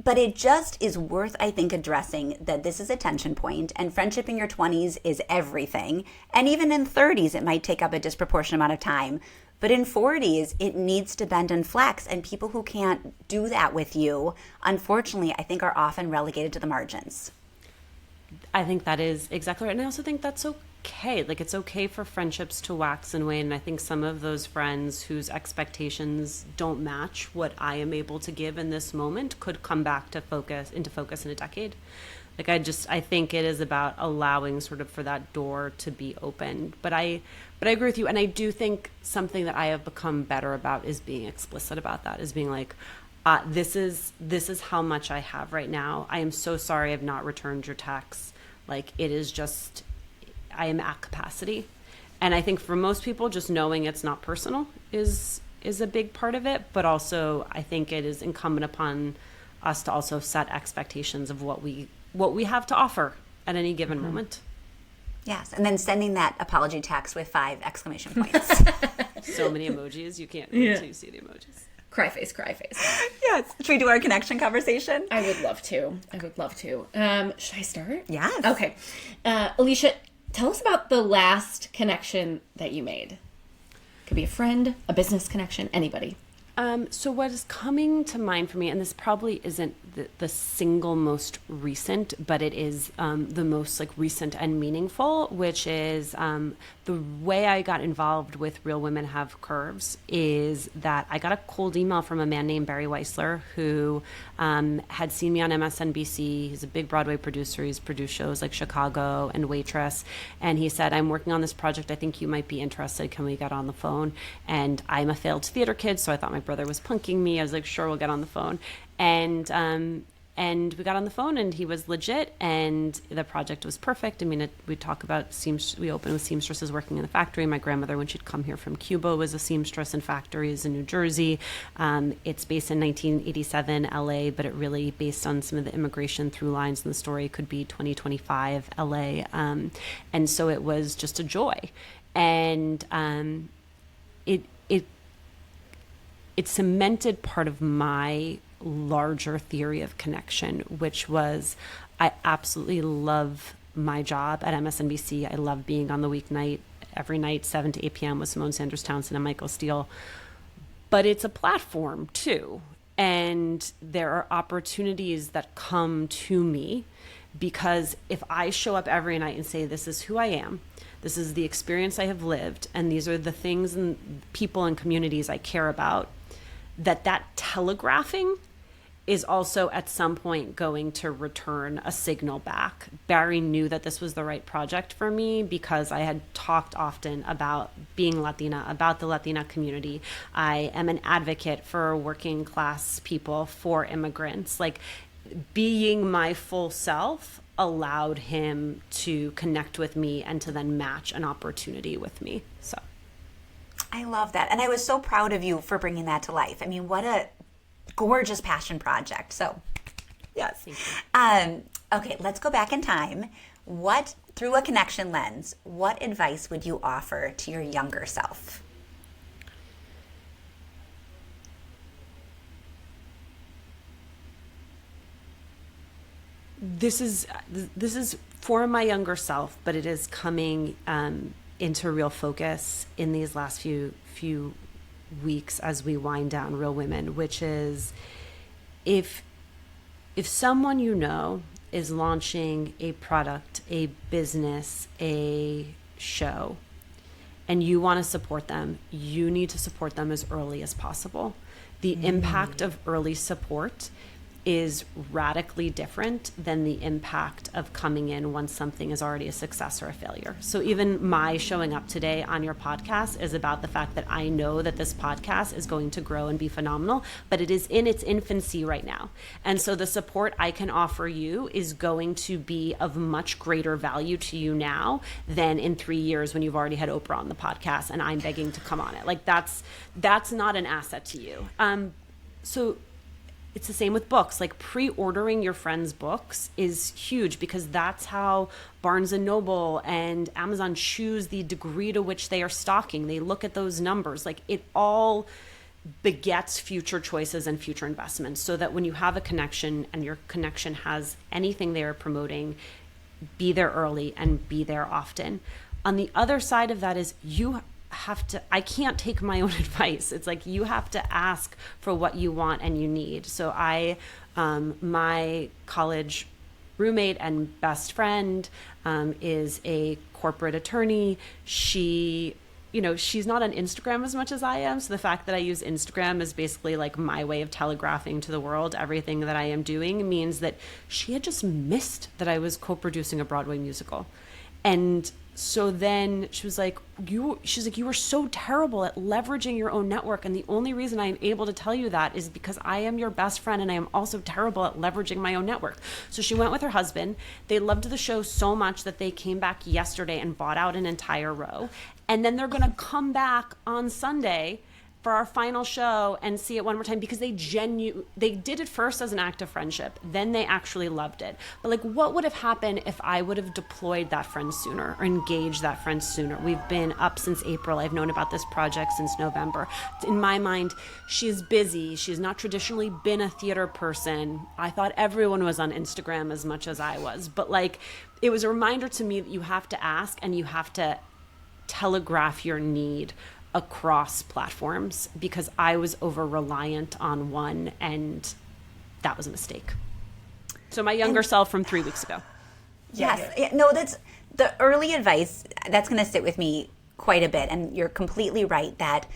But it just is worth, I think, addressing that this is a tension point, and friendship in your 20s is everything. And even in 30s, it might take up a disproportionate amount of time. But in 40s, it needs to bend and flex. And people who can't do that with you, unfortunately, I think are often relegated to the margins. I think that is exactly right. And I also think that's okay. Like, it's okay for friendships to wax and wane. And I think some of those friends whose expectations don't match what I am able to give in this moment could come back into focus in a decade. Like, I think it is about allowing sort of for that door to be opened. But I agree with you. And I do think something that I have become better about is being explicit about that, is being like, this is how much I have right now. I am so sorry I've not returned your texts. Like, it is just, I am at capacity. And I think for most people, just knowing it's not personal is a big part of it. But also, I think it is incumbent upon us to also set expectations of what we have to offer at any given moment. Yes, and then sending that apology text with 5 exclamation points. So many emojis, you can't wait until you see the emojis. Cry face. Yes. Should we do our connection conversation? I would love to. Should I start? Yes. Okay. Alicia, tell us about the last connection that you made. Could be a friend, a business connection, anybody. So what is coming to mind for me, and this probably isn't the single most recent, but it is the most like recent and meaningful, which is the way I got involved with Real Women Have Curves is that I got a cold email from a man named Barry Weissler who had seen me on MSNBC. He's a big Broadway producer. He's produced shows like Chicago and Waitress. And he said, I'm working on this project. I think you might be interested. Can we get on the phone? And I'm a failed theater kid, so I thought my brother was punking me. I was like, sure, we'll get on the phone. And we got on the phone, and he was legit, and the project was perfect. I mean, we talk about we opened with seamstresses working in the factory. My grandmother, when she'd come here from Cuba, was a seamstress in factories in New Jersey. It's based in 1987 LA, but it really based on some of the immigration through lines in the story. Could be 2025 LA, and so it was just a joy, and it cemented part of my larger theory of connection, which was I absolutely love my job at MSNBC. I love being on the weeknight every night, 7 to 8 p.m. with Simone Sanders Townsend and Michael Steele. But it's a platform too. And there are opportunities that come to me because if I show up every night and say, this is who I am, this is the experience I have lived, and these are the things and people and communities I care about, that telegraphing is also at some point going to return a signal back. Barry knew that this was the right project for me because I had talked often about being Latina, about the Latina community. I am an advocate for working class people, for immigrants. Like, being my full self allowed him to connect with me and to then match an opportunity with me. So I love that. And I was so proud of you for bringing that to life. I mean, what a gorgeous passion project. So, yes. Okay, let's go back in time. Through a connection lens, what advice would you offer to your younger self? This is for my younger self, but it is coming into real focus in these last few weeks as we wind down Real Women, which is if someone you know is launching a product, a business, a show, and you want to support them, you need to support them as early as possible. The impact of early support is radically different than the impact of coming in once something is already a success or a failure. So even my showing up today on your podcast is about the fact that I know that this podcast is going to grow and be phenomenal, but it is in its infancy right now. And so the support I can offer you is going to be of much greater value to you now than in 3 years when you've already had Oprah on the podcast and I'm begging to come on it. Like that's not an asset to you. So it's the same with books. Like, pre-ordering your friends' books is huge because that's how Barnes & Noble and Amazon choose the degree to which they are stocking. They look at those numbers. Like, it all begets future choices and future investments so that when you have a connection and your connection has anything they are promoting, be there early and be there often. On the other side of that is I can't take my own advice. It's like you have to ask for what you want and you need. So my college roommate and best friend is a corporate attorney. She's not on Instagram as much as I am. So the fact that I use Instagram is basically like my way of telegraphing to the world everything that I am doing means that she had just missed that I was co-producing a Broadway musical. And so then she was like, you were so terrible at leveraging your own network. And the only reason I'm able to tell you that is because I am your best friend and I am also terrible at leveraging my own network. So she went with her husband. They loved the show so much that they came back yesterday and bought out an entire row. And then they're going to come back on Sunday for our final show and see it one more time because they did it first as an act of friendship. Then they actually loved it. But like, what would have happened if I would have deployed that friend sooner or engaged that friend sooner? We've been up since April. I've known about this project since November. In my mind, she's busy. She's not traditionally been a theater person. I thought everyone was on Instagram as much as I was. But like, it was a reminder to me that you have to ask and you have to telegraph your need across platforms because I was over reliant on one, and that was a mistake. So my younger self from 3 weeks ago. Yes. Yeah. No, that's the early advice. That's going to sit with me quite a bit. And you're completely right that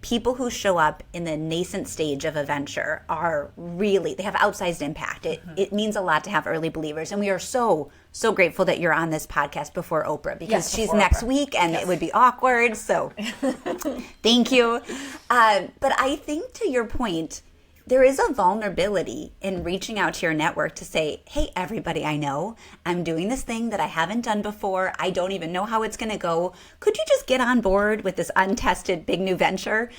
people who show up in the nascent stage of a venture are really, they have outsized impact. It means a lot to have early believers. And we are so grateful that you're on this podcast before Oprah, because she's next week and it would be awkward. So thank you. But I think, to your point, there is a vulnerability in reaching out to your network to say, hey, everybody I know, I'm doing this thing that I haven't done before. I don't even know how it's going to go. Could you just get on board with this untested big new venture?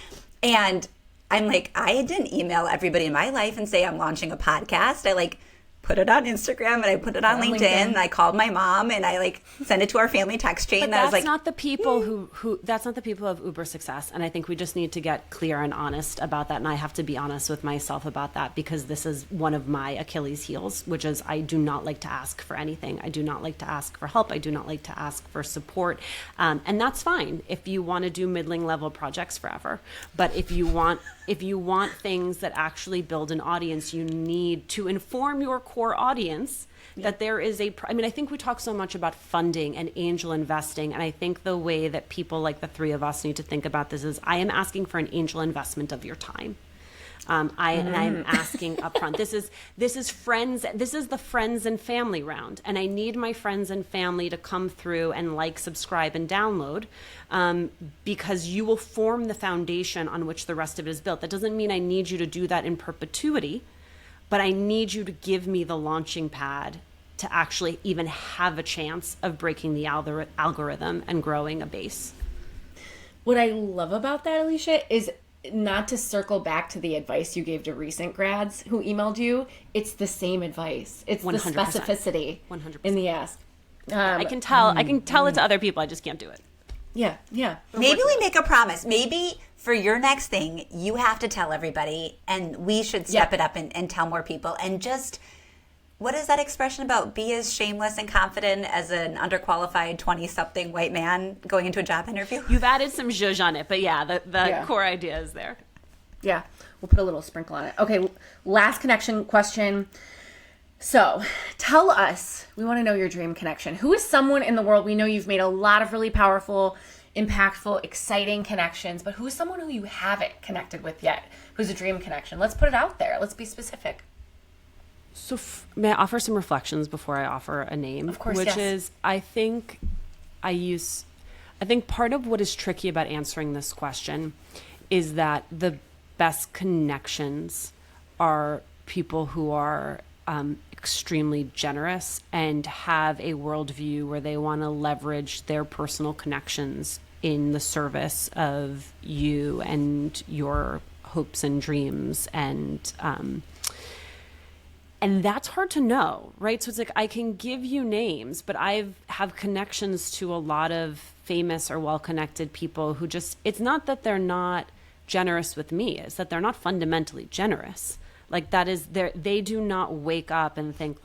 And I'm like, I didn't email everybody in my life and say I'm launching a podcast. I put it on Instagram and I put it on LinkedIn. And I called my mom and I sent it to our family text chain. But and that's I was like, not the people who that's not the people of Uber success. And I think we just need to get clear and honest about that. And I have to be honest with myself about that, because this is one of my Achilles heels, which is I do not like to ask for anything. I do not like to ask for help. I do not like to ask for support. And that's fine if you want to do middling level projects forever. But if you want things that actually build an audience, you need to inform your core audience that there is I think we talk so much about funding and angel investing. And I think the way that people like the three of us need to think about this is I am asking for an angel investment of your time. And I'm asking upfront. This is friends. This is the friends and family round, and I need my friends and family to come through and subscribe, and download, because you will form the foundation on which the rest of it is built. That doesn't mean I need you to do that in perpetuity, but I need you to give me the launching pad to actually even have a chance of breaking the algorithm and growing a base. What I love about that, Alicia, is not to circle back to the advice you gave to recent grads who emailed you. It's the same advice. It's 100%. The specificity 100%. In the ask. I can tell it to other people. I just can't do it. Yeah. Maybe we make a promise. Maybe for your next thing, you have to tell everybody, and we should step it up and tell more people. And just, what is that expression about? Be as shameless and confident as an underqualified 20-something white man going into a job interview. You've added some zhuzh on it, but the core idea is there. Yeah, we'll put a little sprinkle on it. Okay, last connection question. So, tell us, we want to know your dream connection. Who is someone in the world? We know you've made a lot of really powerful, impactful, exciting connections, but who is someone who you haven't connected with yet? Who's a dream connection? Let's put it out there. Let's be specific. So may I offer some reflections before I offer a name? Of course, which is, I think part of what is tricky about answering this question is that the best connections are people who are extremely generous and have a worldview where they want to leverage their personal connections in the service of you and your hopes and dreams, and that's hard to know, right? So it's I can give you names, but I have connections to a lot of famous or well-connected people who just, it's not that they're not generous with me, it's that they're not fundamentally generous. That is, they do not wake up and think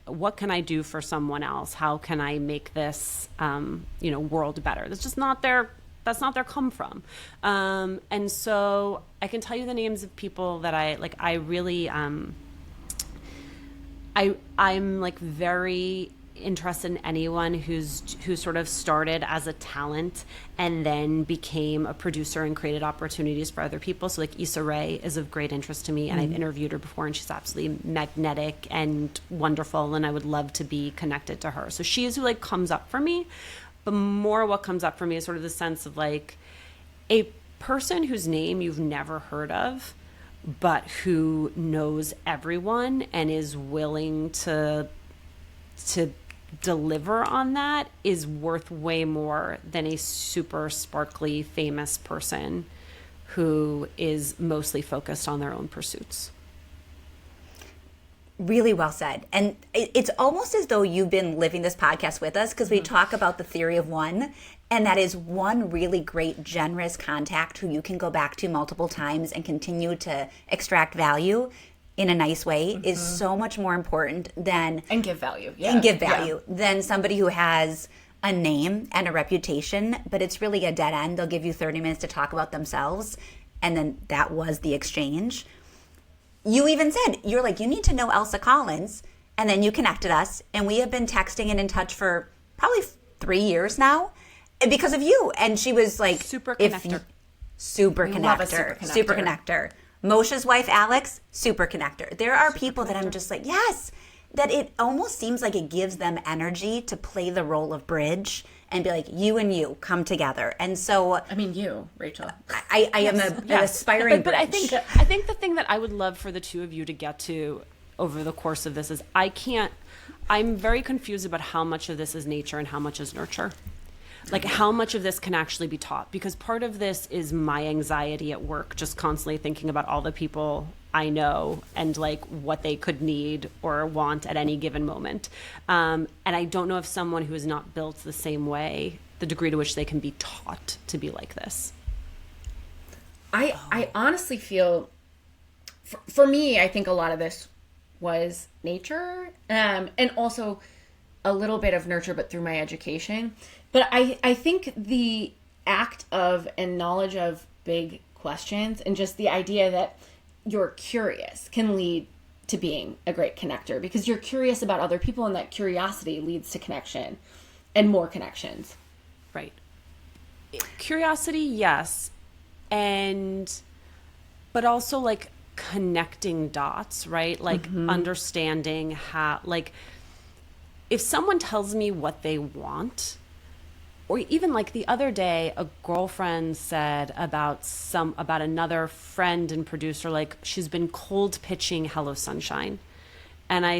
what can I do for someone else? How can I make this, world better? That's just not that's not their come from. And so I can tell you the names of people that I really, I'm very interested in anyone who sort of started as a talent and then became a producer and created opportunities for other people. So Issa Rae is of great interest to me, and I've interviewed her before, and she's absolutely magnetic and wonderful, and I would love to be connected to her. So she is who comes up for me, but more what comes up for me is sort of the sense of a person whose name you've never heard of, but who knows everyone and is willing to deliver on that is worth way more than a super sparkly famous person who is mostly focused on their own pursuits. Really well said. And it's almost as though you've been living this podcast with us, because we talk about the theory of one, and that is one really great, generous contact who you can go back to multiple times and continue to extract value in a nice way is so much more important than... And give value. And give value than somebody who has a name and a reputation, but it's really a dead end. They'll give you 30 minutes to talk about themselves, and then that was the exchange. You even said, you're like, you need to know Elsa Collins, and then you connected us, and we have been texting and in touch for probably 3 years now because of you. And she was like, Super connector. Super love a connector. super Super connector. connector. Moshe's wife, Alex, super connector. There are people that I'm just like, yes, that it almost seems like it gives them energy to play the role of bridge and be like, you and you come together. And so I mean, you, Rachel. I am an aspiring but I bridge. think the thing that I would love for the two of you to get to over the course of this is I'm very confused about how much of this is nature and how much is nurture. Like how much of this can actually be taught, because part of this is my anxiety at work, just constantly thinking about all the people I know and like what they could need or want at any given moment. And I don't know if someone who is not built the same way, the degree to which they can be taught to be like this. I honestly feel, for me, I think a lot of this was nature, and also a little bit of nurture, but through my education. But I think the act of and knowledge of big questions and just the idea that you're curious can lead to being a great connector, because you're curious about other people, and that curiosity leads to connection and more connections. Right. Curiosity, yes. But also like connecting dots, right? Like understanding how, like, if someone tells me what they want, or even like the other day, a girlfriend said about another friend and producer, like she's been cold pitching Hello Sunshine. And I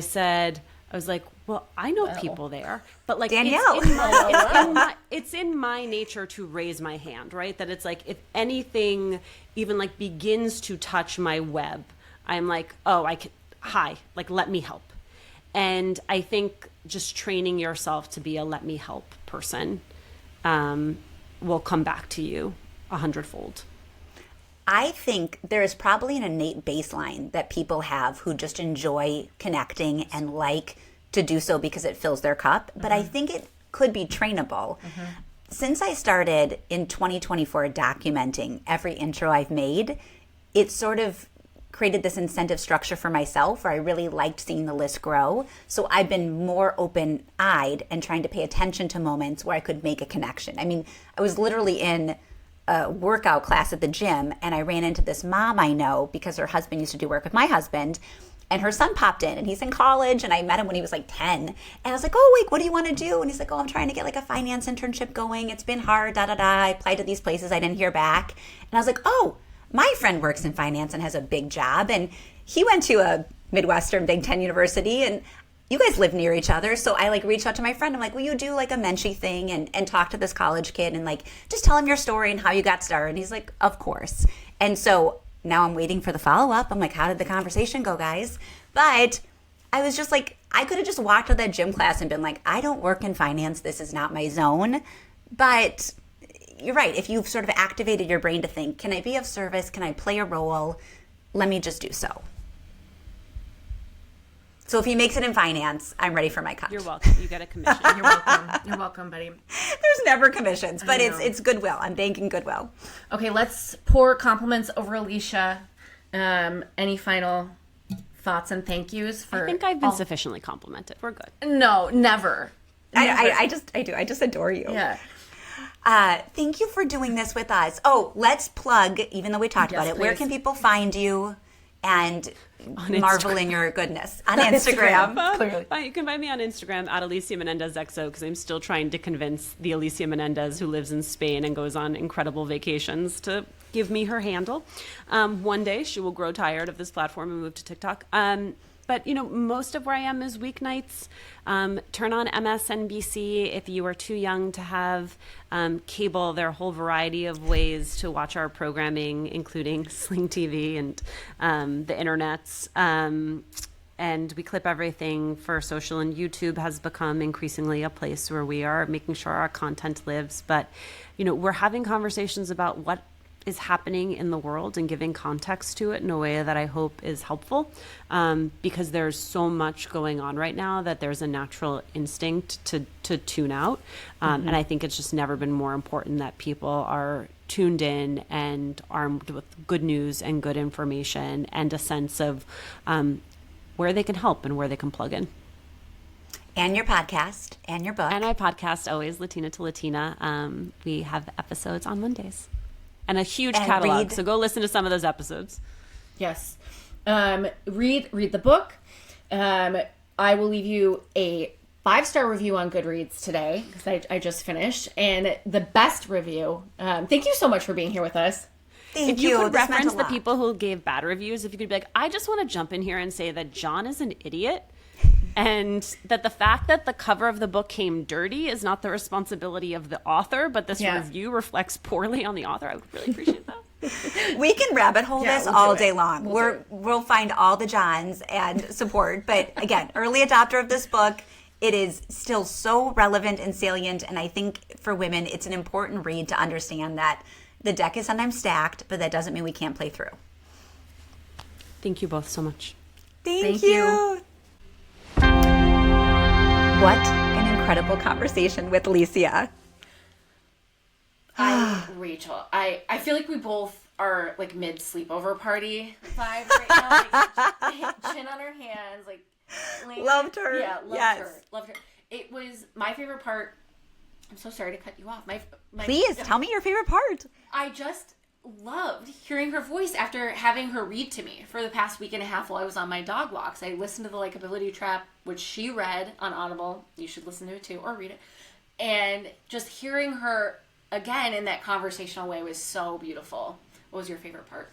was like, well, I know people there, but like Danielle. it's in my nature to raise my hand, right? That it's like, if anything even like begins to touch my web, I'm like, oh, hi, like, let me help. And I think just training yourself to be a let me help person will come back to you 100-fold. I think there is probably an innate baseline that people have who just enjoy connecting and like to do so because it fills their cup. But I think it could be trainable. Since I started in 2024 documenting every intro I've made, it sort of created this incentive structure for myself where I really liked seeing the list grow. So I've been more open-eyed and trying to pay attention to moments where I could make a connection. I mean, I was literally in a workout class at the gym, and I ran into this mom I know because her husband used to do work with my husband, and her son popped in, and he's in college, and I met him when he was like 10. And I was like, oh, wait, what do you want to do? And he's like, oh, I'm trying to get like a finance internship going. It's been hard, I applied to these places. I didn't hear back. And I was like, oh, my friend works in finance and has a big job, and he went to a Midwestern Big Ten university, and you guys live near each other. So I like reached out to my friend. I'm like, will you do like a Menchie thing and talk to this college kid and like just tell him your story and how you got started? And he's like, of course. And so now I'm waiting for the follow-up. I'm like, how did the conversation go, guys? But I was just like, I could have just walked to that gym class and been like, I don't work in finance. This is not my zone. But you're right. If you've sort of activated your brain to think, can I be of service? Can I play a role? Let me just do so. So if he makes it in finance, I'm ready for my cut. You're welcome. You get a commission. You're welcome. You're welcome, buddy. There's never commissions, but it's goodwill. I'm banking goodwill. Okay, let's pour compliments over Alicia. Any final thoughts and thank yous for? I think I've been sufficiently complimented. We're good. No, never. I just adore you. Yeah. Thank you for doing this with us. Oh, let's plug, even though we talked about it, where please. can people find you and marvel in your goodness? On Instagram. Instagram. Clearly. You can find me on Instagram at Alicia Menendez XO, because I'm still trying to convince the Alicia Menendez who lives in Spain and goes on incredible vacations to give me her handle. One day she will grow tired of this platform and move to TikTok. But, most of where I am is weeknights. Turn on MSNBC if you are too young to have cable. There are a whole variety of ways to watch our programming, including Sling TV and the internets. And we clip everything for social, and YouTube has become increasingly a place where we are making sure our content lives. But, we're having conversations about what is happening in the world and giving context to it in a way that I hope is helpful, because there's so much going on right now that there's a natural instinct to tune out. And I think it's just never been more important that people are tuned in and armed with good news and good information and a sense of where they can help and where they can plug in. And your podcast and your book. And my podcast, always Latina to Latina. We have episodes on Mondays and a huge catalog. So go listen to some of those episodes. Yes. Read the book. I will leave you a 5-star review on Goodreads today because I just finished. And the best review. Thank you so much for being here with us. Thank If you could This meant reference a the lot. people who gave bad reviews, if you could be like, I just want to jump in here and say that John is an idiot. And that the fact that the cover of the book came dirty is not the responsibility of the author, but this review reflects poorly on the author. I would really appreciate that. We can rabbit hole this we'll all do day it. long. We'll find all the Johns and support. But again, early adopter of this book, it is still so relevant and salient. And I think for women, it's an important read to understand that the deck is sometimes stacked, but that doesn't mean we can't play through. Thank you both so much. Thank you. What an incredible conversation with Alicia. Rachel, I feel like we both are like mid sleepover party vibe right now. Like, chin on our hands, like Loved her. Yeah, Yes. loved her. It was my favorite part. I'm so sorry to cut you off. My Please tell me your favorite part. I just loved hearing her voice after having her read to me for the past week and a half while I was on my dog walks. I listened to the Likability Trap, which she read on Audible. You should listen to it too, or read it. And just hearing her again in that conversational way was so beautiful. What was your favorite part?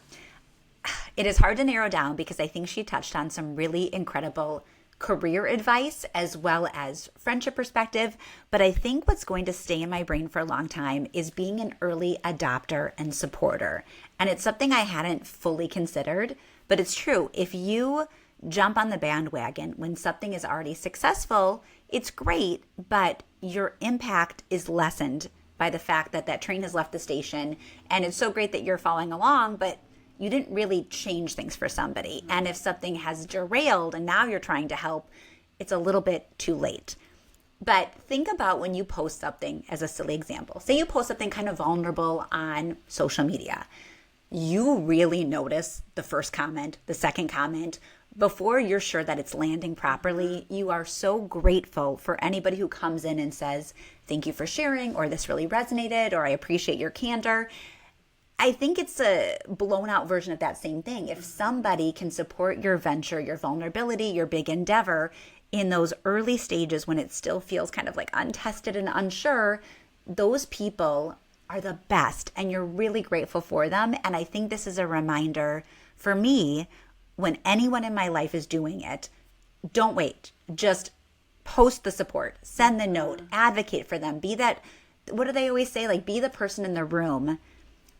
It is hard to narrow down because I think she touched on some really incredible career advice as well as friendship perspective. But I think what's going to stay in my brain for a long time is being an early adopter and supporter. And it's something I hadn't fully considered, but it's true. If you jump on the bandwagon when something is already successful, it's great, but your impact is lessened by the fact that that train has left the station. And it's so great that you're following along, but you didn't really change things for somebody. And if something has derailed and now you're trying to help, it's a little bit too late. But think about when you post something, as a silly example. Say you post something kind of vulnerable on social media. You really notice the first comment, the second comment, before you're sure that it's landing properly. You are so grateful for anybody who comes in and says, thank you for sharing, or this really resonated, or I appreciate your candor. I think it's a blown out version of that same thing. If somebody can support your venture, your vulnerability, your big endeavor in those early stages when it still feels kind of like untested and unsure, those people are the best and you're really grateful for them. And I think this is a reminder for me when anyone in my life is doing it, don't wait. Just post the support, send the note, advocate for them. Be that, what do they always say? Like, be the person in the room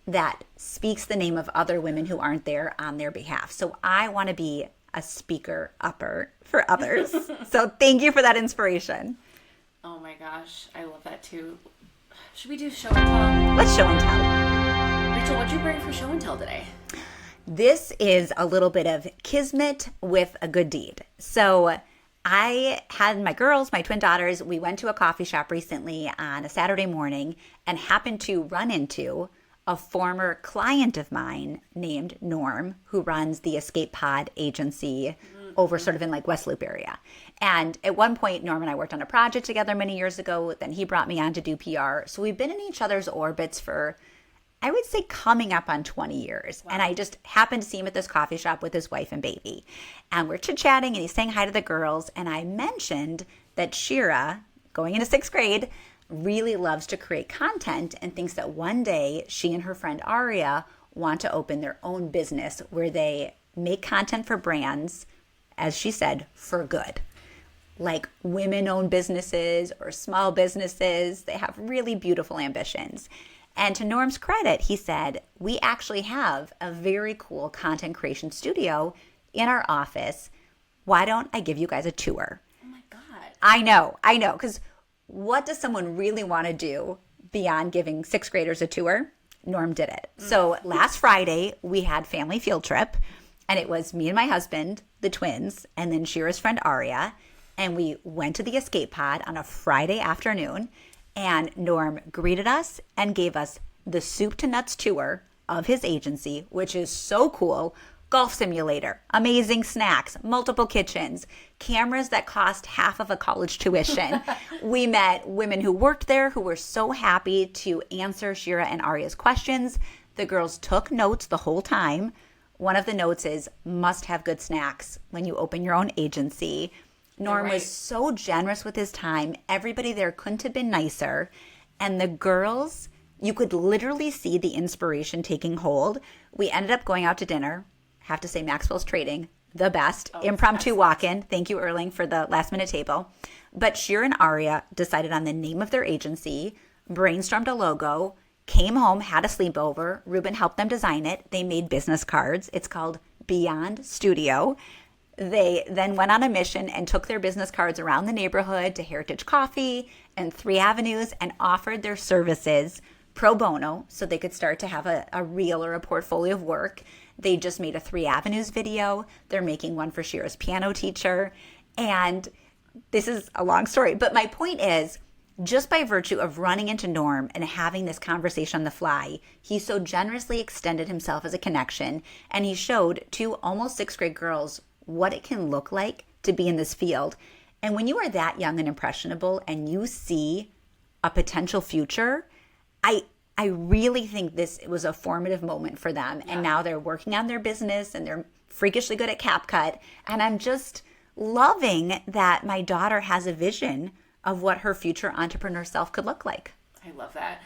that speaks the name of other women who aren't there on their behalf. So I want to be a speaker upper for others. So thank you for that inspiration. Oh my gosh, I love that too. Should we do show and tell? Let's show and tell. Rachel, what'd you bring for show and tell today? This is a little bit of kismet with a good deed. So I had my girls, my twin daughters, we went to a coffee shop recently on a Saturday morning and happened to run into a former client of mine named Norm, who runs the Escape Pod agency over sort of in like West Loop area. And at one point, Norm and I worked on a project together many years ago. Then he brought me on to do PR. So we've been in each other's orbits for, I would say, coming up on 20 years. Wow. And I just happened to see him at this coffee shop with his wife and baby. And we're chit-chatting and he's saying hi to the girls. And I mentioned that Shira, going into 6th grade, really loves to create content and thinks that one day she and her friend Aria want to open their own business where they make content for brands, as she said, for good. Like women-owned businesses or small businesses. They have really beautiful ambitions. And to Norm's credit, he said, we actually have a very cool content creation studio in our office. Why don't I give you guys a tour? Oh my God. I know. Because what does someone really want to do beyond giving 6th graders a tour? Norm did it. So last Friday, we had family field trip, and it was me and my husband, the twins, and then Shira's friend Aria. And we went to the escape pod on a Friday afternoon, and Norm greeted us and gave us the soup to nuts tour of his agency, which is so cool. Golf simulator, amazing snacks, multiple kitchens, cameras that cost half of a college tuition. We met women who worked there who were so happy to answer Shira and Aria's questions. The girls took notes the whole time. One of the notes is, must have good snacks when you open your own agency. Norm was so generous with his time. Everybody there couldn't have been nicer. And the girls, you could literally see the inspiration taking hold. We ended up going out to dinner. Have to say Maxwell's Trading, the best. Impromptu walk-in. Thank you, Erling, for the last-minute table. But Shira and Aria decided on the name of their agency, brainstormed a logo, came home, had a sleepover. Ruben helped them design it. They made business cards. It's called Beyond Studio. They then went on a mission and took their business cards around the neighborhood to Heritage Coffee and 3 Avenues and offered their services pro bono so they could start to have a reel or a portfolio of work. They just made a 3 Avenues video. They're making one for Shira's piano teacher. And this is a long story. But my point is, just by virtue of running into Norm and having this conversation on the fly, he so generously extended himself as a connection. And he showed 2 almost 6th grade girls what it can look like to be in this field. And when you are that young and impressionable and you see a potential future, I really think this was a formative moment for them. Yeah. And now they're working on their business and they're freakishly good at CapCut. And I'm just loving that my daughter has a vision of what her future entrepreneur self could look like. I love that.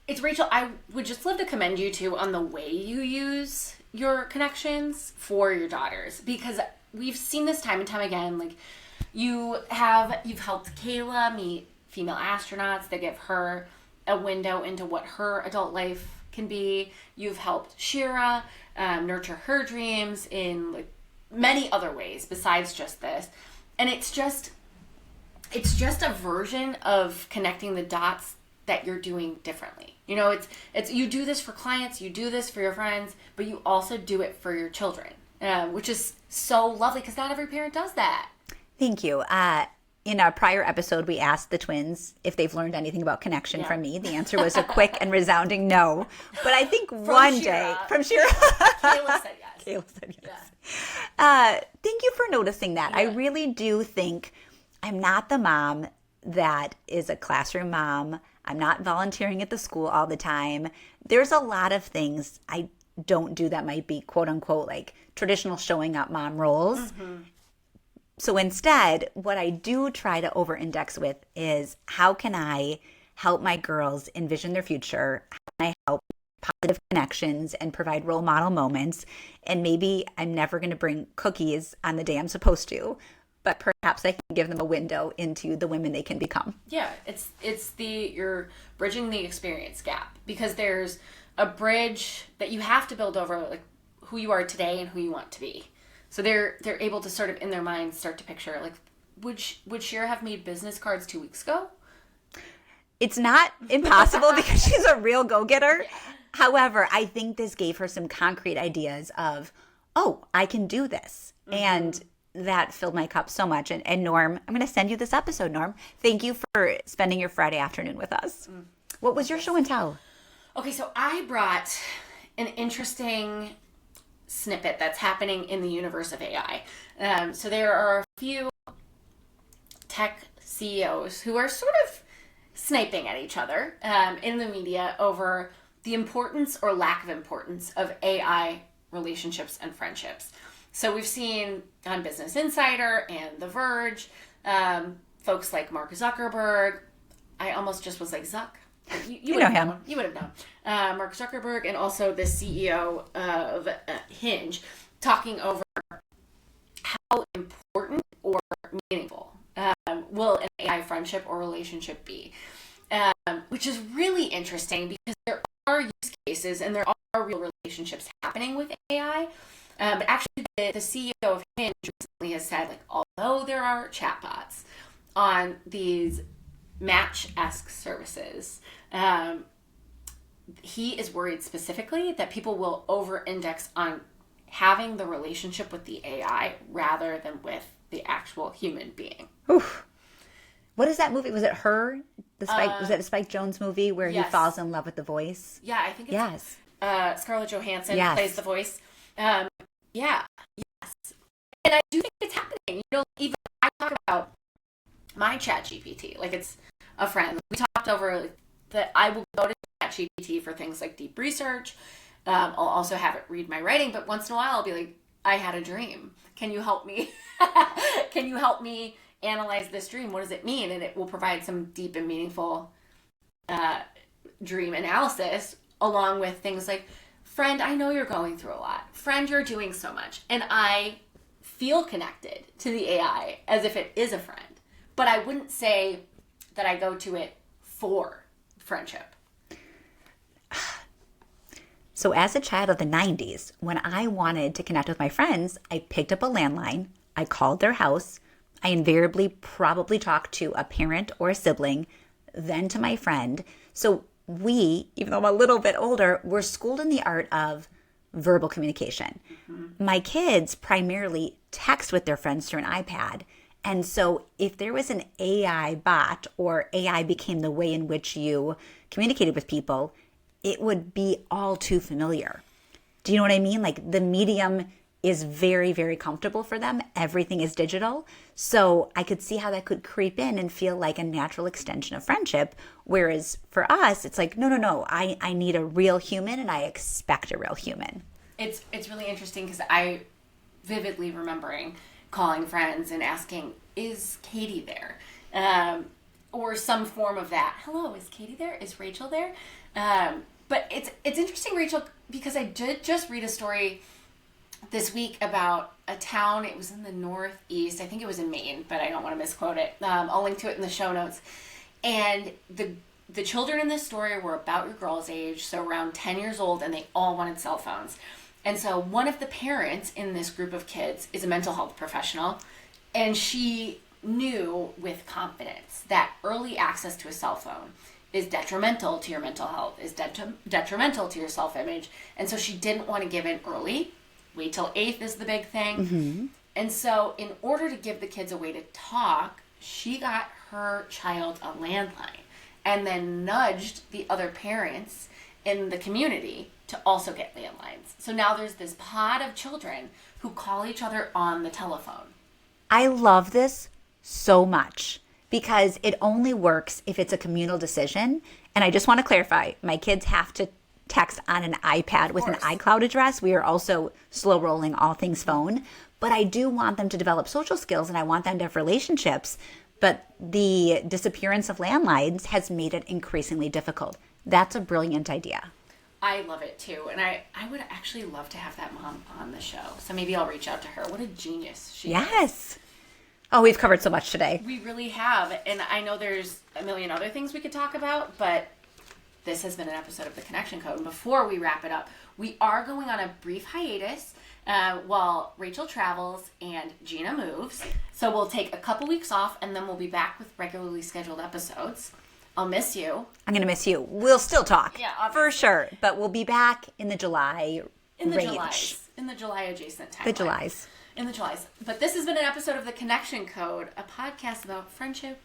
It's Rachel, I would just love to commend you too on the way you use your connections for your daughters, because we've seen this time and time again. Like you've helped Kayla meet female astronauts that give her a window into what her adult life can be. You've helped Shira nurture her dreams in like many other ways besides just this. And it's just a version of connecting the dots that you're doing differently. You know, it's you do this for clients, you do this for your friends, but you also do it for your children, which is so lovely because not every parent does that. Thank you. In a prior episode, we asked the twins if they've learned anything about connection from me. The answer was a quick and resounding no. But I think one day, from Shira, Kayla said yes. Kayla said yes. Yeah. Thank you for noticing that. Yeah. I really do think I'm not the mom that is a classroom mom. I'm not volunteering at the school all the time. There's a lot of things I don't do that might be quote unquote like traditional showing up mom roles. Mm-hmm. So instead, what I do try to over-index with is how can I help my girls envision their future? How can I help positive connections and provide role model moments? And maybe I'm never going to bring cookies on the day I'm supposed to, but perhaps I can give them a window into the women they can become. Yeah, you're bridging the experience gap, because there's a bridge that you have to build over like who you are today and who you want to be. So they're able to sort of in their minds start to picture like, would Shira have made business cards 2 weeks ago? It's not impossible because she's a real go-getter. Yeah. However, I think this gave her some concrete ideas of, oh, I can do this. Mm-hmm. And that filled my cup so much. And Norm, I'm going to send you this episode, Norm. Thank you for spending your Friday afternoon with us. Mm. What was your show and tell? Okay, so I brought an interesting snippet that's happening in the universe of AI. So there are a few tech CEOs who are sort of sniping at each other in the media over the importance or lack of importance of AI relationships and friendships. So we've seen on Business Insider and The Verge, folks like Mark Zuckerberg. I almost just was like, Zuck. You would know him. You would have known. Mark Zuckerberg and also the CEO of Hinge talking over how important or meaningful will an AI friendship or relationship be, which is really interesting because there are use cases and there are real relationships happening with AI. But actually, the CEO of Hinge recently has said, like, although there are chatbots on these Match-esque services, he is worried specifically that people will over-index on having the relationship with the AI rather than with the actual human being. Oof. What is that movie? Was it Her? Was it a Spike Jonze movie where he falls in love with the voice? Yeah, I think it's Scarlett Johansson plays the voice. Yes. And I do think it's happening. Even I talk about my ChatGPT, like it's a friend. We talked over that I will go to ChatGPT for things like deep research. I'll also have it read my writing, but once in a while I'll be like, I had a dream. Can you help me? Can you help me analyze this dream? What does it mean? And it will provide some deep and meaningful dream analysis, along with things like, friend, I know you're going through a lot. Friend, you're doing so much. And I feel connected to the AI as if it is a friend. But I wouldn't say that I go to it for friendship. So as a child of the 90s, when I wanted to connect with my friends, I picked up a landline, I called their house, I invariably probably talked to a parent or a sibling, then to my friend. So we, even though I'm a little bit older, were schooled in the art of verbal communication. Mm-hmm. My kids primarily text with their friends through an iPad. And so if there was an AI bot or AI became the way in which you communicated with people, it would be all too familiar. Do you know what I mean? Like the medium is very, very comfortable for them. Everything is digital. So I could see how that could creep in and feel like a natural extension of friendship. Whereas for us, it's like, no. I need a real human and I expect a real human. It's really interesting because I vividly remembering calling friends and asking, is Katie there? Or some form of that. Hello, is Katie there? Is Rachel there? But it's interesting, Rachel, because I did just read a story this week about a town. It was in the Northeast. I think it was in Maine, but I don't want to misquote it. I'll link to it in the show notes. And the children in this story were about your girl's age, so around 10 years old, and they all wanted cell phones. And so one of the parents in this group of kids is a mental health professional, and she knew with confidence that early access to a cell phone is detrimental to your mental health, is detrimental to your self-image. And so she didn't want to give in early. Wait till 8th is the big thing. Mm-hmm. And so in order to give the kids a way to talk, she got her child a landline and then nudged the other parents in the community to also get landlines. So now there's this pod of children who call each other on the telephone. I love this so much because it only works if it's a communal decision. And I just want to clarify, my kids have to text on an iPad with an iCloud address. We are also slow rolling all things phone. But I do want them to develop social skills and I want them to have relationships. But the disappearance of landlines has made it increasingly difficult. That's a brilliant idea. I love it too. And I would actually love to have that mom on the show. So maybe I'll reach out to her. What a genius she is. Yes. Oh, we've covered so much today. We really have. And I know there's a million other things we could talk about, but this has been an episode of The Connection Code. And before we wrap it up, we are going on a brief hiatus while Rachel travels and Jeana moves. So we'll take a couple weeks off and then we'll be back with regularly scheduled episodes. I'll miss you. I'm going to miss you. We'll still talk. Yeah, obviously. For sure. But we'll be back in the July range. In the July adjacent timeline. The Julys. In the Julys. But this has been an episode of The Connection Code, a podcast about friendship,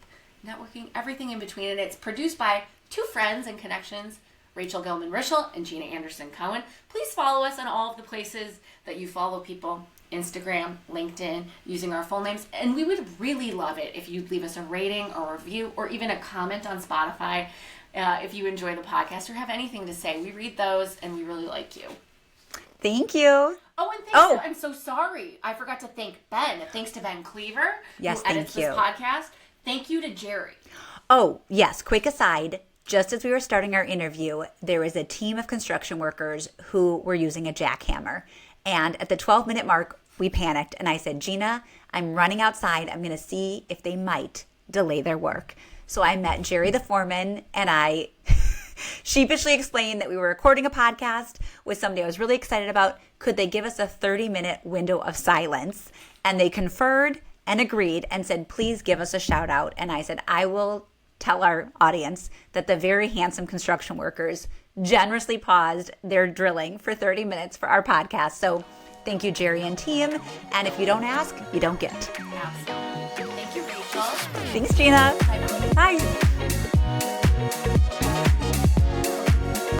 networking, everything in between. And it's produced by two friends and connections, Rachel Gilman-Rischel and Jeana Anderson-Cohen. Please follow us on all of the places that you follow people. Instagram, LinkedIn, using our full names. And we would really love it if you'd leave us a rating or review or even a comment on Spotify if you enjoy the podcast or have anything to say. We read those and we really like you. Thank you. Oh, and thanks I'm so sorry. I forgot to thank Ben. Thanks to Ben Cleaver, yes, who edits this podcast. Thank you to Jerry. Oh, yes. Quick aside. Just as we were starting our interview, there was a team of construction workers who were using a jackhammer. And at the 12-minute mark, we panicked. And I said, Jeana, I'm running outside. I'm going to see if they might delay their work. So I met Jerry, the foreman, and I sheepishly explained that we were recording a podcast with somebody I was really excited about. Could they give us a 30-minute window of silence? And they conferred and agreed and said, please give us a shout out. And I said, I will tell our audience that the very handsome construction workers generously paused their drilling for 30 minutes for our podcast. So thank you, Jerry and team. And if you don't ask, you don't get. Absolutely. Thank you, Rachel. Thanks, Jeana. Bye.